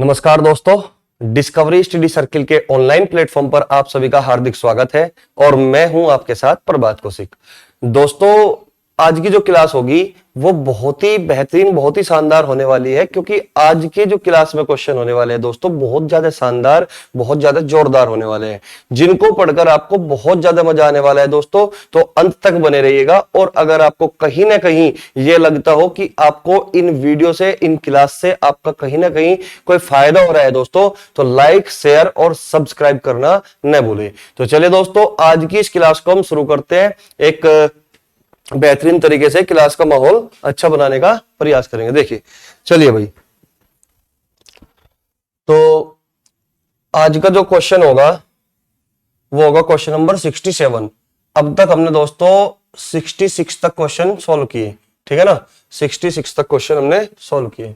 नमस्कार दोस्तों, discovery study circle के ऑनलाइन प्लेटफॉर्म पर आप सभी का हार्दिक स्वागत है और मैं हूं आपके साथ प्रभात कौशिक। दोस्तों, आज की जो क्लास होगी वो बहुत ही बेहतरीन, बहुत ही शानदार होने वाली है, क्योंकि आज के जो क्लास में क्वेश्चन होने वाले हैं दोस्तों बहुत ज्यादा शानदार, बहुत ज्यादा जोरदार होने वाले हैं, जिनको पढ़कर आपको बहुत ज्यादा मजा आने वाला है दोस्तों। तो अंत तक बने रहिएगा। और अगर आपको कहीं ना कहीं ये लगता हो कि आपको इन वीडियो से, इन क्लास से आपका कहीं ना कहीं कोई फायदा हो रहा है दोस्तों, तो लाइक, शेयर और सब्सक्राइब करना न भूलें। तो चलिए दोस्तों, आज की इस क्लास को हम शुरू करते हैं। एक बेहतरीन तरीके से क्लास का माहौल अच्छा बनाने का प्रयास करेंगे। देखिए, चलिए भाई, तो आज का जो क्वेश्चन होगा वो होगा क्वेश्चन नंबर 67। अब तक हमने दोस्तों 66 तक क्वेश्चन सॉल्व किए, ठीक है ना। 66 तक क्वेश्चन हमने सॉल्व किए।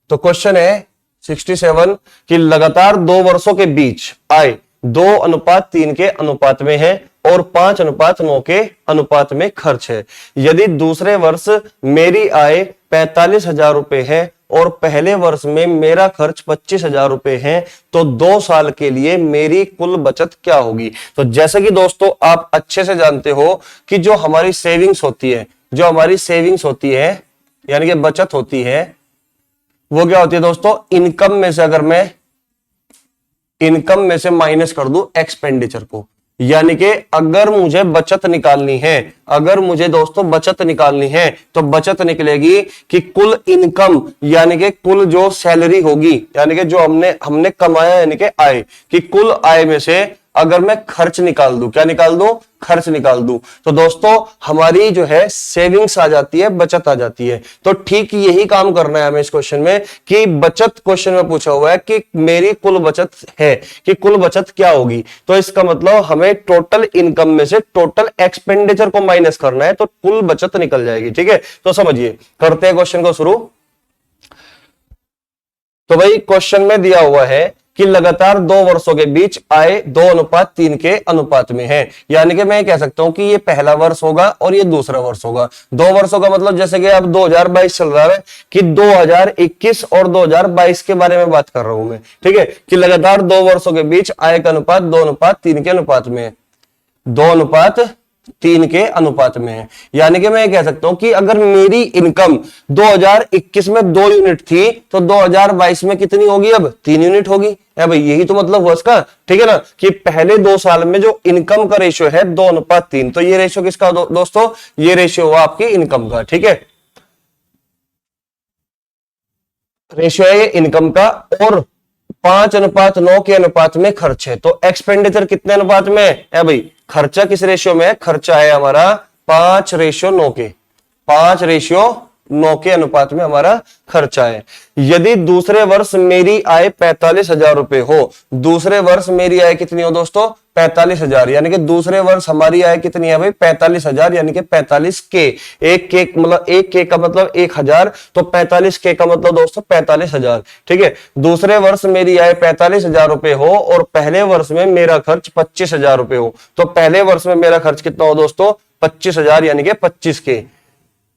तो क्वेश्चन है 67 कि लगातार 2 वर्षों के बीच आय 2:3 के अनुपात में है और 5:9 के अनुपात में खर्च है। यदि दूसरे वर्ष मेरी आय 45,000 रुपए है और पहले वर्ष में मेरा खर्च 25,000 रुपए है, तो 2 साल के लिए मेरी कुल बचत क्या होगी। तो जैसे कि दोस्तों आप अच्छे से जानते हो कि जो हमारी सेविंग्स होती है, यानी कि बचत होती है, वो क्या होती है दोस्तों, इनकम में से अगर मैं इनकम में से माइनस कर दूं एक्सपेंडिचर को, यानी कि अगर मुझे बचत निकालनी है तो बचत निकलेगी कि कुल इनकम, यानी कि कुल जो सैलरी होगी, यानी कि जो हमने कमाया, यानी कि आय कि कुल आय में से अगर मैं खर्च निकाल दूं, खर्च निकाल दूं, तो दोस्तों हमारी जो है सेविंग्स आ जाती है, बचत आ जाती है। तो ठीक यही काम करना है हमें इस क्वेश्चन में कि बचत, क्वेश्चन में पूछा हुआ है कि मेरी कुल बचत है, कि कुल बचत क्या होगी। तो इसका मतलब हमें टोटल इनकम में से टोटल एक्सपेंडिचर को माइनस करना है, तो कुल बचत निकल जाएगी। ठीक है, तो समझिए, करते हैं क्वेश्चन को शुरू। तो भाई क्वेश्चन में दिया हुआ है कि लगातार 2 वर्षों के बीच आय 2:3 के अनुपात में है, यानी कि मैं कह सकता हूं कि ये पहला वर्ष होगा और ये दूसरा वर्ष होगा। 2 वर्षों का मतलब जैसे कि अब 2022 चल रहा है कि 2021 और 2022 के बारे में बात कर रहा हूं मैं, ठीक है, कि लगातार 2 वर्षों के बीच आय का अनुपात 2:3 के अनुपात में है, 2:3 के अनुपात में है। यानी कि मैं कह सकता हूं कि अगर मेरी इनकम 2021 में 2 यूनिट थी तो 2022 में कितनी होगी, अब 3 यूनिट होगी। है भाई, यही तो मतलब हुआ इसका, ठीक है ना, कि पहले 2 साल में जो इनकम का रेशियो है 2:3, तो ये रेशियो किसका दोस्तों, ये रेशियो हुआ आपकी इनकम का। ठीक है, रेशियो है ये इनकम का, और 5:9 के अनुपात में खर्च है। तो एक्सपेंडिचर कितने अनुपात में है भाई, खर्चा किस रेशियो में है, खर्चा है हमारा 5:9 के, 5:9 के अनुपात में हमारा खर्चा है। यदि दूसरे वर्ष मेरी आय 45,000 रुपए हो, दूसरे वर्ष मेरी आय कितनी हो दोस्तों, 45,000, यानी कि दूसरे वर्ष हमारी आय कितनी है भाई, 45,000, यानी कि 45 के, एक के मतलब 1 के का मतलब 1,000, तो 45 के का मतलब दोस्तों 45,000। ठीक है, दूसरे वर्ष मेरी आय 45,000 रुपए हो और पहले वर्ष में मेरा खर्च 25,000 रुपए हो, तो पहले वर्ष में मेरा खर्च कितना हो दोस्तों, 25,000, यानी कि 25 के।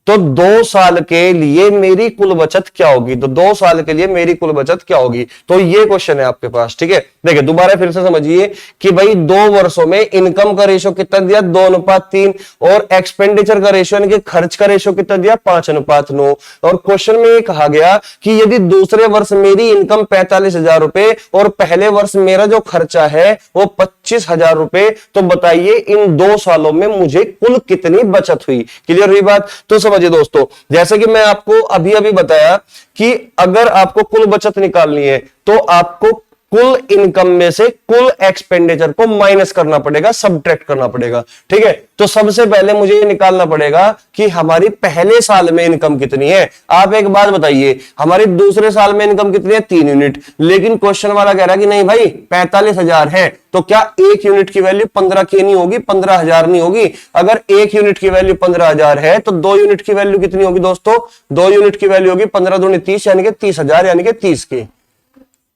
तो 2 साल के लिए मेरी कुल बचत क्या होगी, तो 2 साल के लिए मेरी कुल बचत क्या होगी, तो ये क्वेश्चन है आपके पास। ठीक है, देखिए दोबारा फिर से समझिए कि भाई 2 वर्षों में इनकम का रेशियो कितना दिया, 2:3, और एक्सपेंडिचर का रेशियो यानी कि खर्च का रेशियो कितना दिया, 5:9। और क्वेश्चन में ये कहा गया कि यदि दूसरे वर्ष मेरी इनकम 45,000 रुपए और पहले वर्ष मेरा जो खर्चा है वो 25,000 रुपए, तो बताइए इन 2 सालों में मुझे कुल कितनी बचत हुई। क्लियर हुई बात। तो समझिए दोस्तों, जैसे कि मैं आपको अभी अभी बताया कि अगर आपको कुल बचत निकालनी है तो आपको कुल इनकम में से कुल एक्सपेंडिचर को माइनस करना पड़ेगा, सब्ट्रैक्ट करना पड़ेगा। ठीक है, तो सबसे पहले मुझे ये निकालना पड़ेगा कि हमारी पहले साल में इनकम कितनी है। आप एक बात बताइए, हमारी दूसरे साल में इनकम कितनी है, 3 यूनिट, लेकिन क्वेश्चन वाला कह रहा है कि नहीं भाई 45,000 है, तो क्या 1 यूनिट की वैल्यू 15 की नहीं होगी, 15,000 नहीं होगी। अगर 1 यूनिट की वैल्यू 15,000 है तो 2 यूनिट की वैल्यू कितनी होगी दोस्तों, 2 यूनिट की वैल्यू होगी 15 दूनी 30, यानी कि 30,000, यानी कि 30 के।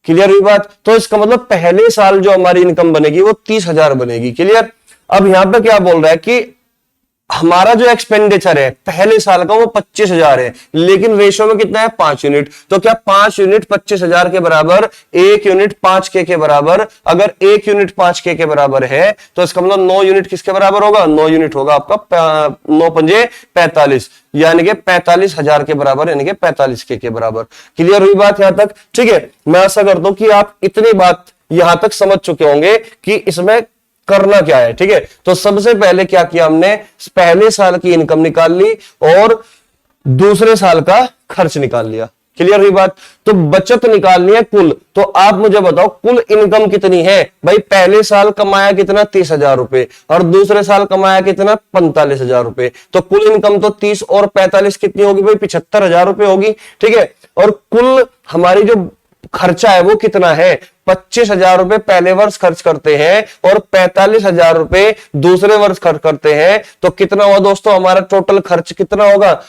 क्लियर हुई बात। तो इसका मतलब पहले साल जो हमारी इनकम बनेगी वो 30,000 बनेगी। क्लियर। अब यहां पे क्या बोल रहा है कि हमारा जो एक्सपेंडिचर है पहले साल का वो 25,000 है, लेकिन रेशो में कितना है 5 यूनिट। तो क्या 5 यूनिट 25,000 के बराबर, 1 यूनिट 5K के बराबर? अगर 1 यूनिट 5K के बराबर है तो इसका मतलब 9 यूनिट किसके बराबर होगा? 9 यूनिट होगा आपका 9 पंजे 45, यानी कि 45,000 के बराबर, यानी कि 45K के बराबर। क्लियर हुई बात यहां तक? ठीक है, मैं आशा करता हूं कि आप इतनी बात यहां तक समझ चुके होंगे कि इसमें करना क्या है। ठीक है, तो सबसे पहले क्या किया हमने, पहले साल की इनकम निकाल ली और दूसरे साल का खर्च निकाल लिया। क्लियर हुई बात? तो बचत निकालनी है कुल। तो आप मुझे बताओ कुल इनकम कितनी है भाई? पहले साल कमाया कितना? 30,000 रुपए, और दूसरे साल कमाया कितना? 45,000 रुपए। तो कुल इनकम तो 30 और 45 कितनी होगी भाई? 75,000 रुपए होगी। ठीक है, और कुल हमारी जो खर्चा है वो कितना है? 25,000 रुपए पहले वर्ष खर्च करते हैं और 45,000 रुपए दूसरे वर्ष खर्च करते हैं। तो कितना हुआ दोस्तों हमारा टोटल खर्च? कितना होगा?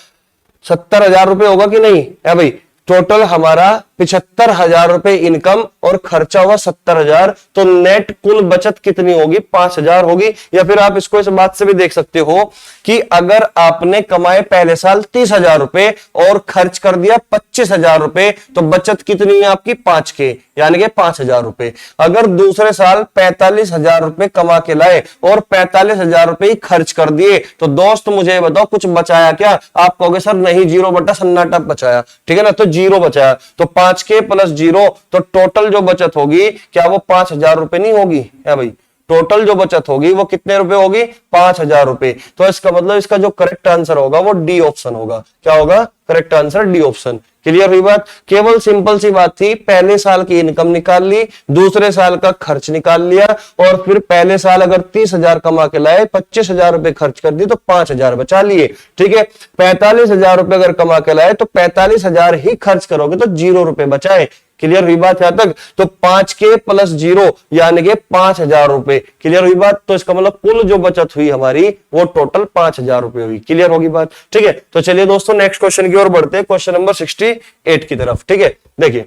70,000 रुपए होगा कि नहीं है भाई? टोटल हमारा 75,000 रुपए इनकम और खर्चा हुआ 70,000। तो नेट कुल बचत कितनी होगी? 5,000 होगी। या फिर आप इसको इस बात से भी देख सकते हो कि अगर आपने कमाए पहले साल 30,000 रुपए और खर्च कर दिया 25,000 रुपए, तो बचत कितनी है आपकी? 5K, यानी कि 5,000 रुपए। अगर दूसरे साल 45,000 रुपए कमा के लाए और 45,000 रुपए ही खर्च कर दिए, तो दोस्त मुझे बताओ कुछ बचाया क्या? आप कहोगे सर नहीं, 0 बटा सन्नाटा बचाया। ठीक है ना, तो 0 बचाया। तो 5K प्लस 0, तो टोटल जो बचत होगी क्या वो 5,000 रुपए नहीं होगी? है भाई, टोटल जो बचत होगी वो कितने रुपए होगी? 5,000 रुपए। तो इसका मतलब इसका जो करेक्ट आंसर होगा वो डी ऑप्शन होगा। क्या होगा? Correct answer D option. Clear हुई बात? केवल सिंपल सी बात थी, पहले साल की इनकम निकाल ली, दूसरे साल का खर्च निकाल लिया, और फिर पहले साल अगर 30,000 कमा के लाए, 25,000 रुपए खर्च कर दिए, तो 5,000 बचा लिए। ठीक है, 45,000 रुपए अगर कमा के लाए तो 45,000 ही खर्च करोगे तो 0 रुपए बचाए। क्लियर हुई बात यहां तक? तो 5K प्लस 0 यानी कि 5,000 रुपए। क्लियर हुई बात? तो इसका मतलब कुल जो बचत हुई हमारी वो टोटल 5,000 रुपए हुई। क्लियर होगी बात? ठीक है, तो चलिए दोस्तों नेक्स्ट क्वेश्चन की ओर बढ़ते हैं, क्वेश्चन नंबर 68 की तरफ। ठीक है, देखिए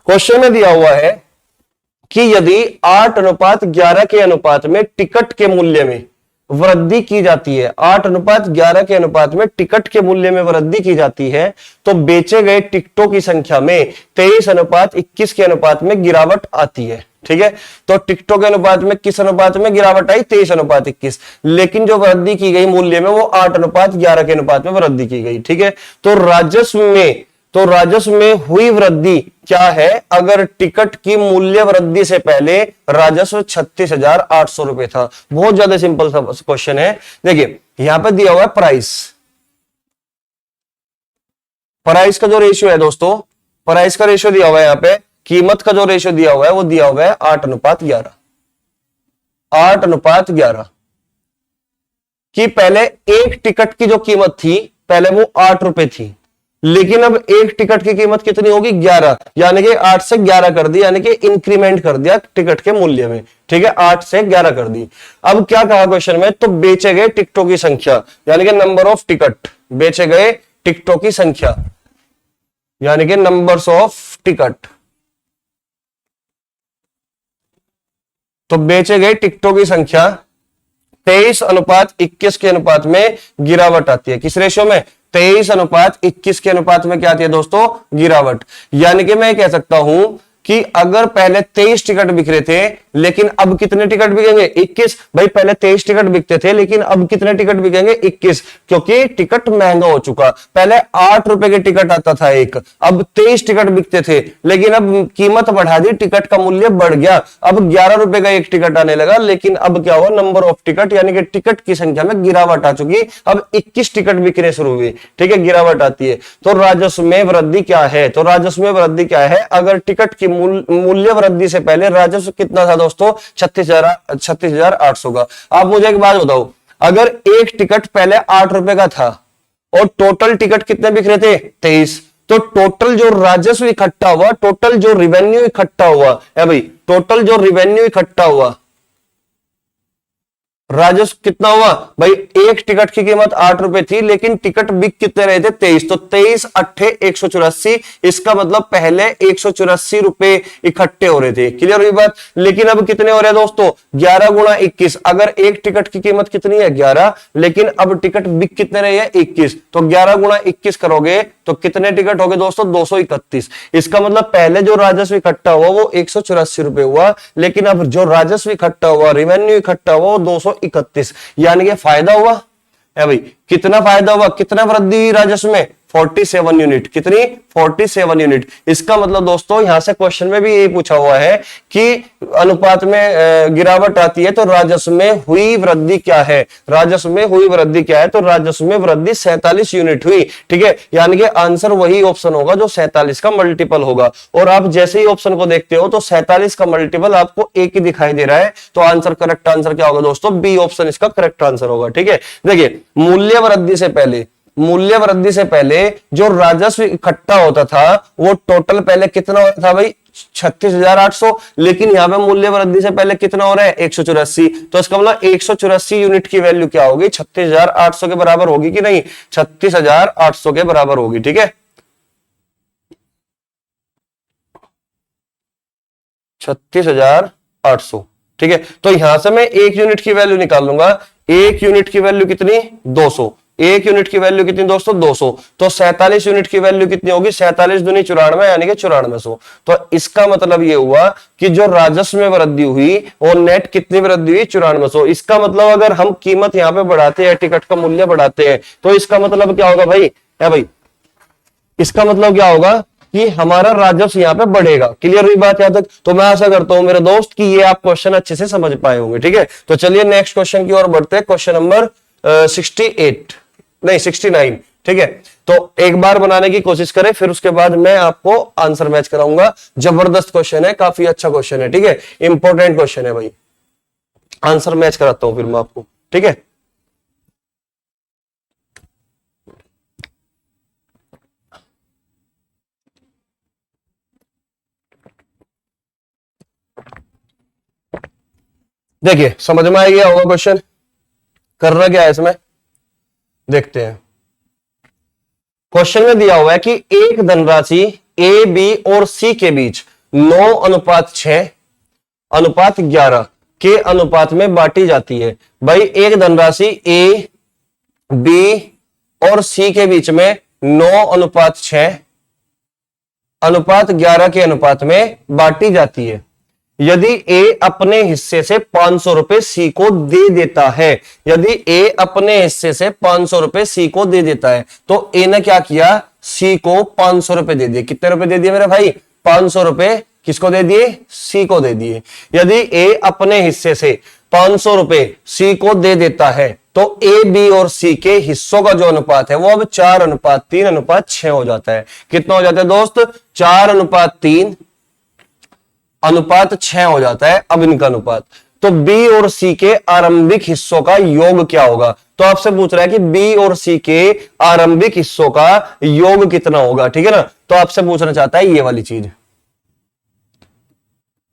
क्वेश्चन में दिया हुआ है कि यदि 8:11 के अनुपात में टिकट के मूल्य में वृद्धि की जाती है, 8:11 के अनुपात में टिकट के मूल्य में वृद्धि की जाती है, तो बेचे गए टिकटों की संख्या में 23:21 के अनुपात में गिरावट आती है। ठीक है, तो टिकटों के अनुपात में किस अनुपात में गिरावट आई? 23:21। लेकिन जो वृद्धि की गई मूल्य में वो 8:11 के अनुपात में वृद्धि की गई। ठीक है, तो राजस्व में हुई वृद्धि क्या है? अगर टिकट की मूल्य वृद्धि से पहले राजस्व 36,800 रुपए था। बहुत ज्यादा सिंपल सा क्वेश्चन है। देखिए यहां पे दिया हुआ है प्राइस का जो रेशियो है दोस्तों, प्राइस का रेशियो दिया हुआ है, यहां पे कीमत का जो रेशियो दिया हुआ है वो दिया हुआ है 8:11। 8:11 कि पहले एक टिकट की जो कीमत थी पहले वो 8 रुपए थी, लेकिन अब एक टिकट की कीमत कितनी होगी? 11, यानी कि 8 से 11 कर दी, यानी कि इंक्रीमेंट कर दिया टिकट के मूल्य में। ठीक है, 8 से 11 कर दी। अब क्या कहा क्वेश्चन में? तो बेचे गए टिकटों की संख्या, यानी कि नंबर ऑफ टिकट, बेचे गए टिकटों की संख्या, यानी कि नंबर्स ऑफ टिकट। तो बेचे गए टिकटों की संख्या 23:21 के अनुपात में गिरावट आती है। किस रेशियो में? 23:21 के अनुपात में क्या आती है दोस्तों? गिरावट। यानी कि मैं कह सकता हूं कि अगर पहले 23 टिकट बिक रहे थे, लेकिन अब कितने टिकट बिकेंगे? 21। भाई पहले 23 टिकट बिकते थे, लेकिन अब कितने टिकट बिकेंगे? 21, क्योंकि टिकट महंगा हो चुका। पहले 8 रुपए के टिकट आता था एक, अब 23 टिकट बिकते थे, लेकिन अब कीमत बढ़ा दी, टिकट का मूल्य बढ़ गया, अब 11 रुपए का एक टिकट आने लगा। लेकिन अब क्या हुआ? नंबर ऑफ टिकट, यानी कि टिकट की संख्या में गिरावट आ चुकी, अब 21 टिकट बिकने शुरू हुए। ठीक है, गिरावट आती है। तो राजस्व में वृद्धि क्या है? तो राजस्व में वृद्धि क्या है? अगर टिकट की मूल्य वृद्धि से पहले राजस्व कितना था दोस्तों? 36,800 का। आप मुझे एक बात बताओ, अगर एक टिकट पहले 8 रुपए का था और टोटल टिकट कितने बिक रहे थे? 23, तो टोटल जो राजस्व इकट्ठा हुआ, टोटल जो रिवेन्यू इकट्ठा हुआ है भाई, टोटल जो रिवेन्यू इकट्ठा हुआ, राजस्व कितना हुआ भाई, एक टिकट की कीमत 8 रुपए थी, लेकिन टिकट बिक कितने रहे थे 23, तो 23 अट्ठे 184, इसका मतलब पहले 184 रुपए इकट्ठे हो रहे थे। क्लियर हुई बात। लेकिन अब कितने हो रहे हैं दोस्तों, 11 गुणा 21। अगर एक टिकट की कीमत कितनी है 11, लेकिन अब टिकट बिक कितने रहे हैं 21, तो 11 गुणा 21 करोगे तो कितने टिकट हो गए दोस्तों 231। इसका मतलब पहले जो राजस्व इकट्ठा हुआ वो 184 रुपए हुआ, लेकिन अब जो राजस्व इकट्ठा हुआ, रेवेन्यू इकट्ठा हुआ वो 231, यानी कि फायदा हुआ है भाई। कितना फायदा हुआ, कितना वृद्धि हुई राजस्व में, 47 यूनिट। कितनी, 47 यूनिट। इसका मतलब दोस्तों यहां से क्वेश्चन में भी यही पूछा हुआ है कि अनुपात में गिरावट आती है तो राजस्व में हुई वृद्धि क्या है, राजस्व में हुई वृद्धि क्या है, तो राजस्व में वृद्धि 47 यूनिट हुई। ठीक है, यानी कि आंसर वही ऑप्शन होगा जो 47 का मल्टीपल होगा। और आप जैसे ही ऑप्शन को देखते हो तो 47 का मल्टीपल आपको एक ही दिखाई दे रहा है, तो आंसर, करेक्ट आंसर क्या होगा दोस्तों, बी ऑप्शन इसका करेक्ट आंसर होगा। ठीक है, देखिए मूल्य वृद्धि से पहले, मूल्य वृद्धि से पहले जो राजस्व इकट्ठा होता था वो टोटल पहले कितना होता था भाई 36,800, लेकिन यहां पे मूल्य वृद्धि से पहले कितना हो रहा है 184, तो इसका मतलब 184 यूनिट की वैल्यू क्या होगी 36,800 के बराबर होगी कि नहीं, 36,800 के बराबर होगी। ठीक है, 36,800। ठीक है, तो यहां से मैं एक यूनिट की वैल्यू निकाल लूंगा, एक यूनिट की वैल्यू कितनी 200, एक यूनिट की वैल्यू कितनी दोस्तों 200, तो 47 यूनिट की वैल्यू कितनी होगी 47 दूनी 94, यानी कि 9400। तो इसका मतलब ये हुआ कि जो राजस्व में वृद्धि हुई और नेट कितनी वृद्धि हुई 9400। इसका मतलब अगर हम कीमत यहां पे बढ़ाते हैं, टिकट का मूल्य बढ़ाते हैं, तो इसका मतलब क्या होगा भाई, है भाई, इसका मतलब क्या होगा कि हमारा राजस्व यहाँ पे बढ़ेगा। क्लियर हुई बात यहां तक। तो मैं आशा करता हूं मेरे दोस्त कि ये आप क्वेश्चन अच्छे से समझ पाए होंगे। ठीक है, तो चलिए नेक्स्ट क्वेश्चन की ओर बढ़ते हैं, क्वेश्चन नंबर 68 नहीं 69। ठीक है, तो एक बार बनाने की कोशिश करें, फिर उसके बाद मैं आपको आंसर मैच कराऊंगा। जबरदस्त क्वेश्चन है, काफी अच्छा क्वेश्चन है। ठीक है, इंपॉर्टेंट क्वेश्चन है भाई, आंसर मैच कराता हूं फिर मैं आपको। ठीक है, देखिए समझ में आ गया होगा क्वेश्चन, करना क्या है इसमें, देखते हैं। क्वेश्चन में दिया हुआ है कि एक धनराशि ए, बी और सी के बीच 9:6 अनुपात 11 के अनुपात में बांटी जाती है। भाई एक धनराशि ए, बी और सी के बीच में 9:6 अनुपात 11 के अनुपात में बांटी जाती है। यदि ए अपने हिस्से से 500 रुपए सी को दे देता है, यदि ए अपने हिस्से से 500 रुपए सी को दे देता है, तो ए ने क्या किया, सी को 500 रुपए दे दिए। कितने रुपए दे दिए मेरे भाई, 500 रुपए किसको दे दिए, सी को दे दिए। यदि ए अपने हिस्से से 500 रुपए सी को दे देता है, तो ए, बी और सी के हिस्सों का जो अनुपात है वो अब 4:3:6 हो जाता है। कितना हो जाता है दोस्त, 4:3 अनुपात 6 हो जाता है अब इनका अनुपात। तो बी और सी के आरंभिक हिस्सों का योग क्या होगा, तो आपसे पूछ रहा है कि बी और सी के आरंभिक हिस्सों का योग कितना होगा। ठीक है ना, तो आपसे पूछना चाहता है ये वाली चीज,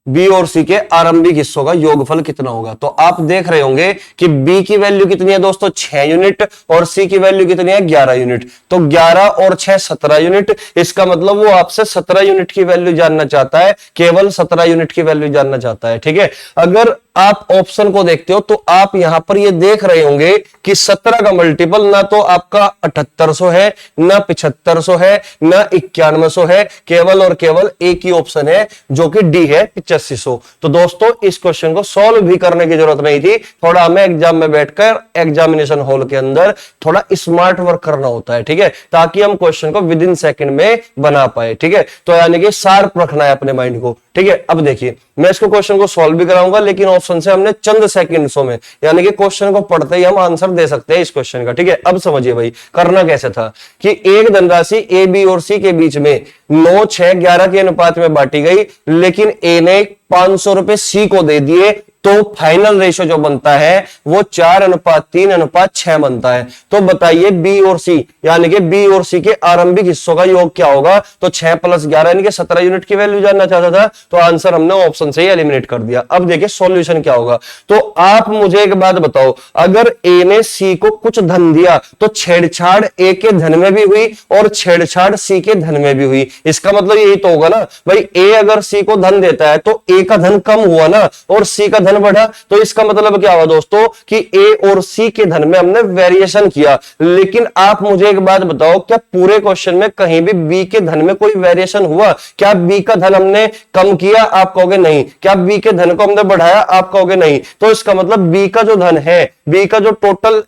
बी और सी के आरंभिक हिस्सों का योगफल कितना होगा। तो आप देख रहे होंगे कि बी की वैल्यू कितनी है दोस्तों 6 यूनिट और सी की वैल्यू कितनी है 11 यूनिट, तो 11 और 6 17 यूनिट। इसका मतलब वो आपसे 17 यूनिट की वैल्यू जानना चाहता है, केवल 17 यूनिट की वैल्यू जानना चाहता है। ठीक है, अगर आप ऑप्शन को देखते हो तो आप यहां पर ये देख रहे होंगे कि 17 का मल्टीपल ना तो आपका 7800 है, ना 7500 है, ना 9100 है, केवल और केवल एक ही ऑप्शन है जो कि डी है 8500। तो दोस्तों इस क्वेश्चन को सॉल्व भी करने की जरूरत नहीं थी, थोड़ा हमें एग्जाम में बैठकर एग्जामिनेशन हॉल के अंदर थोड़ा स्मार्ट वर्क करना होता है। ठीक है, ताकि हम क्वेश्चन को विद इन सेकंड में बना पाए। ठीक है, तो यानी कि शार्प रखना है अपने माइंड को। ठीक है, अब देखिए मैं इसको क्वेश्चन को सॉल्व भी कराऊंगा, लेकिन ऑप्शन से हमने चंद सेकंड्सों में, यानी कि क्वेश्चन को पढ़ते ही हम आंसर दे सकते हैं इस क्वेश्चन का। ठीक है, अब समझिए भाई करना कैसे था कि एक धनराशि ए, बी और सी के बीच में 9, 6, 11 के अनुपात में बांटी गई, लेकिन ए ने 500 रुपए सी को दे दिए, तो फाइनल रेशियो जो बनता है वो 4:3:6 बनता है। तो बताइए बी और सी यानी कि बी और सी के आरंभिक हिस्सों का योग क्या होगा? तो 6 + 11 यानी कि 17 यूनिट की वैल्यू जानना चाहता था, तो आंसर हमने ऑप्शन से ही एलिमिनेट कर दिया। अब देखिए सॉल्यूशन क्या होगा। तो आप मुझे एक बात बताओ, अगर ए ने सी को कुछ धन दिया तो छेड़छाड़ ए के धन में भी हुई और छेड़छाड़ सी के धन में भी हुई। इसका मतलब यही तो होगा ना भाई, ए अगर सी को धन देता है तो ए का धन कम हुआ ना और सी का धन बढ़ा, तो इसका मतलब क्या हुआ दोस्तों कि ए और सी के धन में हमने वेरिएशन किया। लेकिन आप मुझे एक बात बताओ, क्या पूरे क्वेश्चन में कहीं भी बी के धन में कोई वेरिएशन हुआ? क्या बी का धन हमने कम किया? आप कहोगे नहीं। क्या बी के धन को हमने बढ़ाया? आप कहोगे नहीं। तो इसका मतलब बी का जो धन है, बी का जो टोटल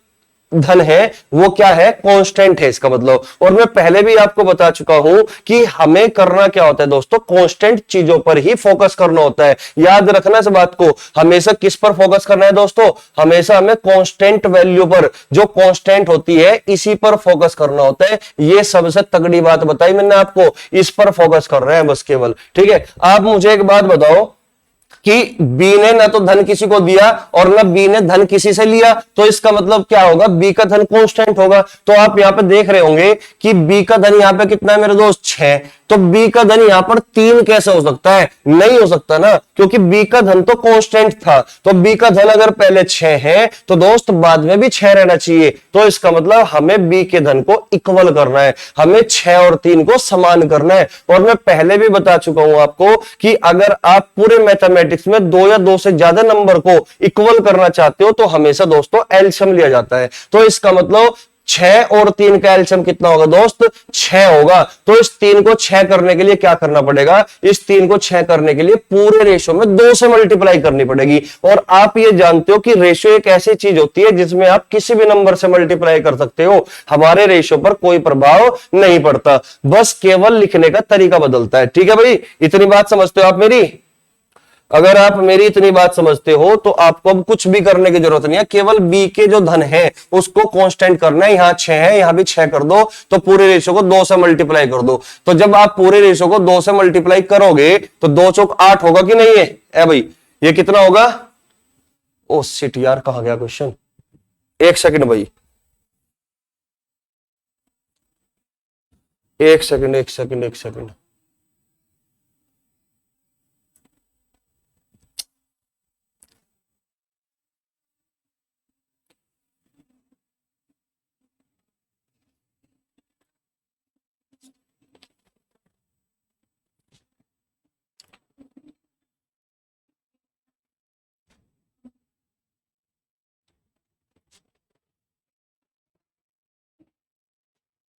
धन है वो क्या है? कांस्टेंट है इसका मतलब। और मैं पहले भी आपको बता चुका हूं कि हमें करना क्या होता है दोस्तों, कांस्टेंट चीजों पर ही फोकस करना होता है। याद रखना इस बात को, हमेशा किस पर फोकस करना है दोस्तों? हमेशा हमें कांस्टेंट वैल्यू पर, जो कांस्टेंट होती है इसी पर फोकस करना होता है। ये सबसे तगड़ी बात बताई मैंने आपको, इस पर फोकस कर रहे हैं बस केवल। ठीक है, आप मुझे एक बात बताओ कि बी ने ना तो धन किसी को दिया और ना बी ने धन किसी से लिया, तो इसका मतलब क्या होगा? बी का धन कांस्टेंट होगा। तो आप यहां पे देख रहे होंगे कि बी का धन यहां पे कितना है मेरे दोस्त? 6। तो बी का धन यहां पर 3 कैसे हो सकता है? नहीं हो सकता ना, क्योंकि बी का धन तो कांस्टेंट था। तो बी का धन अगर पहले 6 है तो दोस्त बाद में भी 6 रहना चाहिए। तो इसका मतलब हमें बी के धन को इक्वल करना है, हमें 6 और 3 को समान करना है। और मैं पहले भी बता चुका हूं आपको कि अगर आप पूरे मैथमेटिक्स में 2 या 2 से ज्यादा नंबर को इक्वल करना चाहते हो तो हमेशा दोस्तों एलसीएम लिया जाता है। तो इसका मतलब 6 और 3 का एलसीएम कितना होगा दोस्त? 6 होगा। तो इस 3 को 6 करने के लिए क्या करना पड़ेगा? इस 3 को 6 करने के लिए पूरे रेशियो में 2 से मल्टीप्लाई करनी पड़ेगी। और आप ये जानते हो कि रेशियो एक ऐसी चीज होती है जिसमें आप किसी भी नंबर से मल्टीप्लाई कर सकते हो, हमारे रेशियो पर कोई प्रभाव नहीं पड़ता, बस केवल लिखने का तरीका बदलता है। ठीक है भाई, इतनी बात समझते हो आप मेरी? अगर आप मेरी इतनी बात समझते हो तो आपको अब कुछ भी करने की जरूरत नहीं है, केवल बी के जो धन है उसको कांस्टेंट करना है। यहां 6 है, यहां भी 6 कर दो, तो पूरे रेशियो को 2 से मल्टीप्लाई कर दो। तो जब आप पूरे रेशियो को 2 से मल्टीप्लाई करोगे तो 2 चौक 8 होगा कि नहीं है? ए भाई ये कितना होगा? ओ शिट यार, कहां गया क्वेश्चन? एक सेकंड भाई, एक सेकंड एक सेकंड एक सेकंड।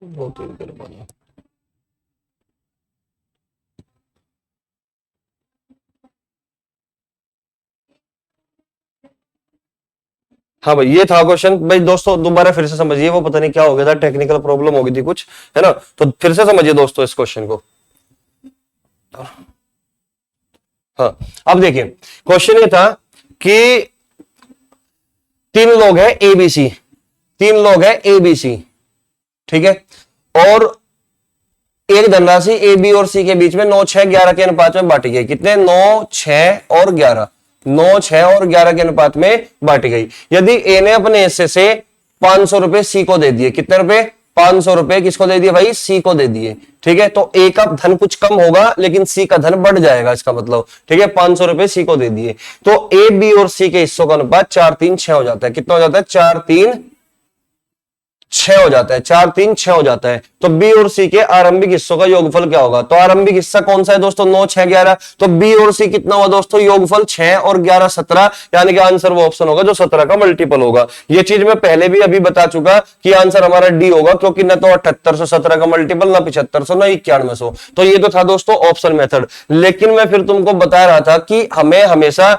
बहुत ही बढ़िया। हाँ भाई ये था क्वेश्चन। भाई दोस्तों दोबारा फिर से समझिए, वो पता नहीं क्या हो गया था, टेक्निकल प्रॉब्लम हो गई थी कुछ, है ना? तो फिर से समझिए दोस्तों इस क्वेश्चन को। हाँ अब देखिए, क्वेश्चन ये था कि 3 लोग हैं एबीसी, 3 लोग हैं एबीसी, ठीक है? और एक धनराशि ए बी और सी के बीच में 9, 6, 11 के अनुपात में बांटी गई। कितने? 9, 6 और 11, 9, 6 और 11 के अनुपात में बांटी गई। यदि ए ने अपने हिस्से से 500 रुपए सी को दे दिए, कितने रुपए? 500 रुपए किसको दे दिए भाई? सी को दे दिए, ठीक है? तो ए का धन कुछ कम होगा लेकिन सी का धन बढ़ जाएगा, इसका मतलब, ठीक है? 500 रुपए सी को दे दिए तो ए बी और सी के हिस्सों का अनुपात 4, 3, 6 हो जाता है। कितना हो जाता है? 4, 3, 6 हो जाता है, 4, 3, 6 हो जाता है। तो बी और सी के आरंभिक हिस्सों का योगफल क्या होगा? तो आरंभिक हिस्सा कौन सा है दोस्तों? 9, 6, 11। तो बी और सी कितना हुआ दोस्तों? योगफल 6 और 11 17, यानी कि आंसर वो ऑप्शन होगा जो 17 का मल्टीपल होगा। ये चीज मैं पहले भी अभी बता चुका कि आंसर हमारा डी होगा, क्योंकि ना तो 7817 का मल्टीपल, ना 7500, ना 9100। तो ये तो था दोस्तों ऑप्शन मेथड। लेकिन मैं फिर तुमको बता रहा था कि हमें हमेशा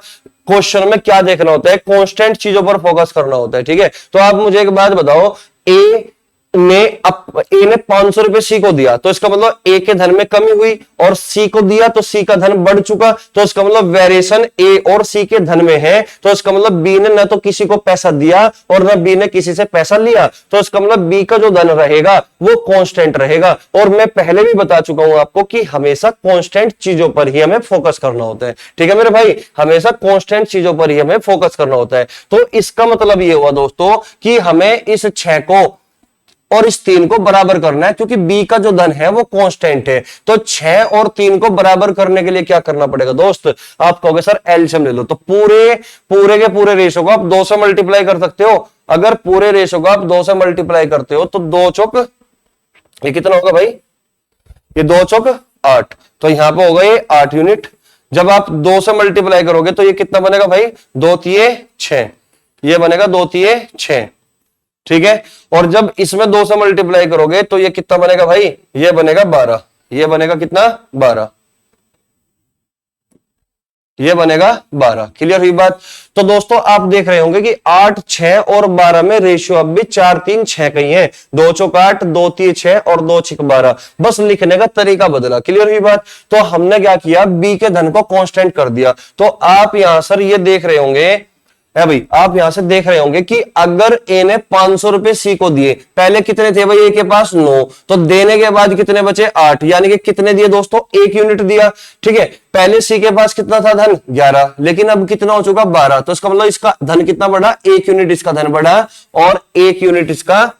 क्वेश्चन में क्या देखना होता है, कांस्टेंट चीजों पर फोकस करना होता है, ठीक है? तो आप मुझे एक बात बताओ, ए ने ए ने 500 रुपए सी को दिया, तो इसका मतलब ए के धन में कमी हुई, और सी को दिया तो सी का धन बढ़ चुका, तो इसका मतलब वेरिएशन ए और सी के धन में है, तो इसका मतलब बी ने न तो किसी को पैसा दिया और न बी ने किसी से पैसा लिया, तो इसका मतलब बी का जो धन रहेगा वो कांस्टेंट रहेगा। और मैं पहले भी बता चुका हूं आपको कि हमेशा कांस्टेंट चीजों पर ही हमें फोकस करना होता है, ठीक है मेरे भाई, हमेशा कांस्टेंट चीजों पर ही हमें फोकस करना होता है। तो इसका मतलब ये हुआ दोस्तों कि हमें इस 6 को और इस 3 को बराबर करना है, क्योंकि बी का जो धन है वो कांस्टेंट है। तो 6 और 3 को बराबर करने के लिए क्या करना पड़ेगा दोस्त, आप कहोगे सर एलसीएम ले लो, तो पूरे के पूरे रेशो को आप 2 से मल्टीप्लाई कर सकते हो। अगर पूरे रेशो को आप 2 से मल्टीप्लाई करते हो तो 2 चौक ये कितना होगा भाई, ये 2 चौक 8, तो यहां पे होगा ये 8 यूनिट। जब आप 2 से मल्टीप्लाई करोगे तो ये कितना बनेगा भाई, 2 तिये 6, ये बनेगा 2 तिये 6, ठीक है। और जब इसमें 2 से मल्टीप्लाई करोगे तो ये कितना बनेगा भाई, ये बनेगा 12, ये बनेगा कितना 12, ये बनेगा 12। क्लियर हुई बात। तो दोस्तों आप देख रहे होंगे कि 8, 6 और 12 में रेशियो अब भी 4, 3, 6 का ही है, 2 चौक 8, 2 तिये 6 और 2 छिक 12, बस लिखने का तरीका बदला। क्लियर हुई बात। तो हमने क्या किया, बी के धन को कांस्टेंट कर दिया। तो आप यहां सर ये देख रहे होंगे है भाई, आप यहां से देख रहे होंगे कि अगर ए ने 500 रुपए सी को दिए, पहले कितने थे भाई, ए के पास 9, तो देने के बाद कितने बचे 8, यानी कि कितने दिए दोस्तों, 1 यूनिट दिया, ठीक है। पहले सी के पास कितना था धन 11, लेकिन अब कितना हो चुका 12, तो इसका मतलब इसका धन कितना बढ़ा, 1 यूनिट इसका धन बढ़ा और 1 यूनिट इसका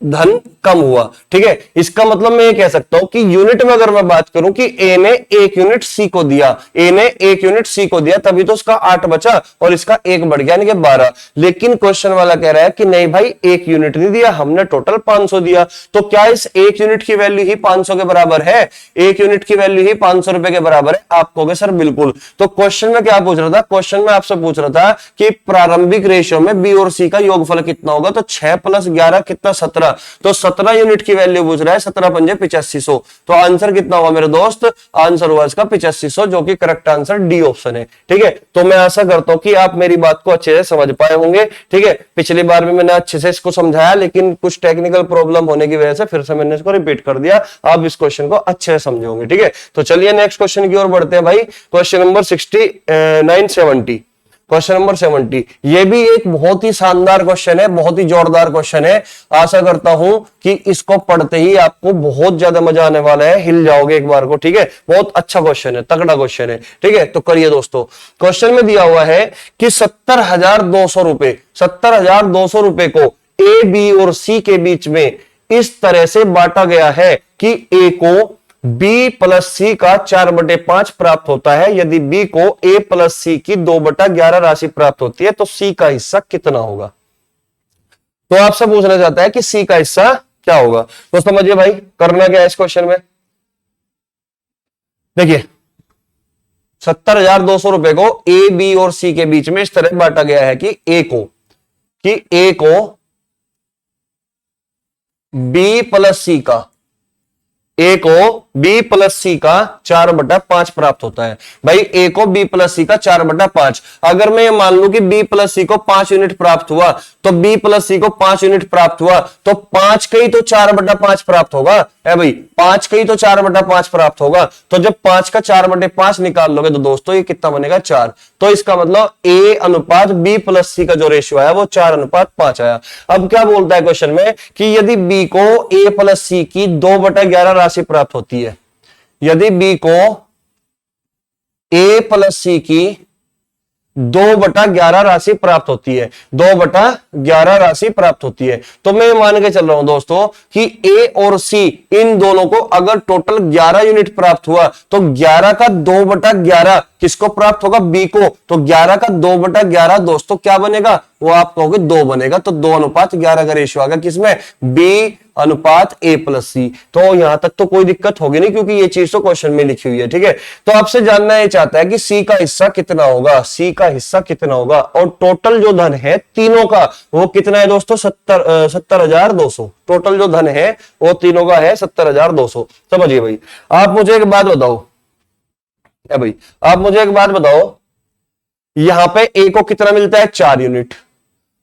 धन कम हुआ, ठीक है। इसका मतलब मैं ये कह सकता हूं कि यूनिट में अगर मैं बात करूं कि ए ने 1 यूनिट सी को दिया, ए ने 1 यूनिट सी को दिया, तभी तो उसका 8 बचा और इसका 1 बढ़ गया यानी कि 12। लेकिन क्वेश्चन वाला कह रहा है कि नहीं भाई 1 यूनिट नहीं दिया, हमने टोटल 500 दिया, तो क्या इस 1 यूनिट की वैल्यू ही 500 के बराबर है, 1 यूनिट की वैल्यू ही 500 रुपए के बराबर है। आप कहोगे सर बिल्कुल। तो क्वेश्चन में क्या पूछ रहा था, क्वेश्चन में आपसे पूछ रहा था कि प्रारंभिक रेशियो में बी और सी का योगफल कितना होगा, तो 6 + 11 कितना 17, तो 17 यूनिट की वैल्यू पूछ रहा है, 17 पंजे 8500, तो आंसर कितना हुआ मेरे दोस्त, आंसर हुआ इसका 8500, जो कि करेक्ट आंसर डी ऑप्शन है, ठीक है। तो मैं आशा करता हूं कि आप मेरी बात को अच्छे से समझ पाए होंगे, ठीक है। पिछली बार भी मैंने अच्छे से इसको समझाया, लेकिन कुछ टेक्निकल प्रॉब्लम होने की वजह से फिर से मैंने इसको रिपीट कर दिया, आप इस क्वेश्चन को अच्छे से समझे होंगे, ठीक है। तो चलिए नेक्स्ट क्वेश्चन की ओर बढ़ते हैं भाई, क्वेश्चन नंबर 70। क्वेश्चन नंबर 70, ये भी एक बहुत ही शानदार क्वेश्चन है, बहुत ही जोरदार क्वेश्चन है। आशा करता हूं कि इसको पढ़ते ही आपको बहुत ज्यादा मजा आने वाला है, हिल जाओगे एक बार को, ठीक है। बहुत अच्छा क्वेश्चन है, तगड़ा क्वेश्चन है, ठीक है। तो करिए दोस्तों, क्वेश्चन में दिया हुआ है कि 70,200 रुपए, 70,200 रुपए को ए, बी और सी के बीच में इस तरह से बांटा गया है कि ए को बी प्लस सी का 4/5 प्राप्त होता है। यदि बी को ए प्लस सी की 2/11 राशि प्राप्त होती है तो सी का हिस्सा कितना होगा। तो आपसे पूछना चाहता है कि सी का हिस्सा क्या होगा। तो समझिए भाई करना क्या है इस क्वेश्चन में, देखिए 70,200 रुपए को ए, बी और सी के बीच में इस तरह बांटा गया है कि ए को बी प्लस सी का, ए को बी प्लस सी का 4/5 प्राप्त होता है। भाई ए को बी प्लस सी का 4/5, अगर मैं ये मान लूं कि बी प्लस सी को 5 यूनिट प्राप्त हुआ, तो बी प्लस सी को 5 यूनिट प्राप्त हुआ, तो 5 का ही तो 4/5 प्राप्त होगा, है भाई 5 का ही तो 4/5 प्राप्त होगा। तो जब 5 का 4/5 निकाल लोगे तो दोस्तों ये कितना बनेगा 4। तो इसका मतलब ए अनुपात बी प्लस सी का जो रेशियो आया वो 4:5 आया। अब क्या बोलता है क्वेश्चन में कि यदि बी को ए प्लस सी की 2/11 राशि प्राप्त होती है, यदि बी को ए प्लस सी की 2/11 राशि प्राप्त होती है, 2/11 राशि प्राप्त होती है, तो मैं मान के चल रहा हूं दोस्तों कि ए और सी इन दोनों को अगर टोटल 11 यूनिट प्राप्त हुआ तो 11 का 2/11 किसको प्राप्त होगा, बी को। तो 11 का 2/11 दोस्तों क्या बनेगा, वो आप कहोगे 2 बनेगा। तो 2:11 का रेशियो आ गया किसमें, बी अनुपात ए प्लस सी। तो यहां तक तो कोई दिक्कत होगी नहीं क्योंकि ये चीज तो क्वेश्चन में लिखी हुई है, ठीक है। तो आपसे जानना ये चाहता है कि सी का हिस्सा कितना होगा, सी का हिस्सा कितना होगा, और टोटल जो धन है तीनों का वो कितना है दोस्तों, 70,200। टोटल जो धन है वो तीनों का है 70,200। समझिए भाई, आप मुझे एक बात बताओ, भाई आप मुझे एक बात बताओ, यहां पे ए को कितना मिलता है 4 यूनिट,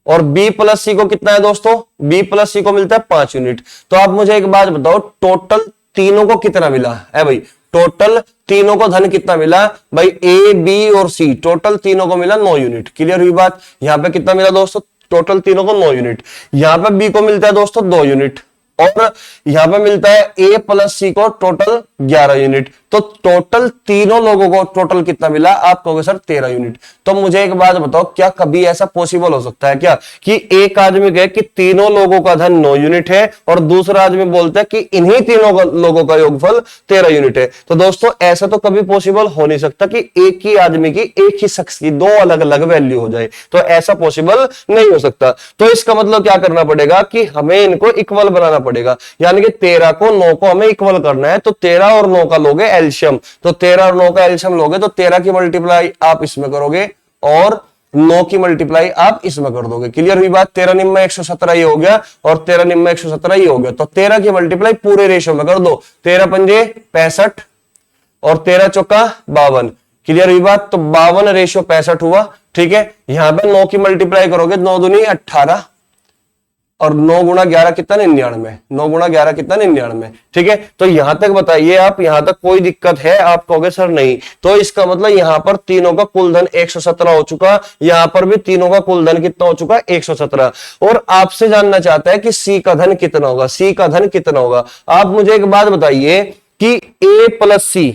और बी प्लस सी को कितना है दोस्तों, बी प्लस सी को मिलता है 5 यूनिट। तो आप मुझे एक बात बताओ, टोटल तीनों को कितना मिला है भाई, टोटल तीनों को धन कितना मिला भाई, ए बी और सी टोटल तीनों को मिला 9 यूनिट। क्लियर हुई बात। यहां पे कितना मिला दोस्तों, टोटल तीनों को 9 यूनिट। यहां पे बी को मिलता है दोस्तों 2 यूनिट, और यहां पे मिलता है ए प्लस सी को टोटल 11 यूनिट। तो टोटल तीनों लोगों को टोटल कितना मिला, आप कहोगे सर 13 यूनिट। तो मुझे एक बात बताओ, क्या कभी ऐसा पॉसिबल हो सकता है क्या कि एक आदमी कहे कि तीनों लोगों का धन 9 यूनिट है और दूसरा आदमी बोलता है कि इन्हीं तीनों लोगों का योगफल 13 यूनिट है। तो दोस्तों ऐसा तो कभी पॉसिबल हो नहीं सकता कि एक ही आदमी की, एक ही शख्स की दो अलग अलग वैल्यू हो जाए, तो ऐसा पॉसिबल नहीं हो सकता। तो इसका मतलब क्या करना पड़ेगा कि हमें इनको इक्वल बनाना पड़ेगा, यानी कि 13 को 9 को हमें इक्वल करना है। तो 13 और 9 का लोगे एलशियम, तो 13 और 9 का एलशियम लोगे तो 13 की मल्टीप्लाई आप इसमें करोगे और 9 की मल्टीप्लाई आप इसमें कर दोगे। क्लियर हुई बात। 13 निम्न 117 ये हो गया और 13 निम्न 117 ये हो गया। तो 13 की मल्टीप्लाई पूरे रेशियो में कर दो, 13 पंजे 65 और 13 चौका 52। क्लियर हुई बात। तो 52 रेशियो 65 हुआ। ठीक है, यहां पे 9 की मल्टीप्लाई करोगे, 9 दूनी 18 और 9 गुणा 11 कितना 99, 9 गुणा 11 कितना 99। ठीक है, तो यहां तक बताइए आप, यहां तक कोई दिक्कत है? आप कहोगे सर नहीं। तो इसका मतलब यहां पर तीनों का कुल धन 117 हो चुका, यहां पर भी तीनों का कुल धन कितना हो चुका 117। और आपसे जानना चाहता है कि सी का धन कितना होगा, सी का धन कितना होगा। आप मुझे एक बात बताइए कि ए प्लस सी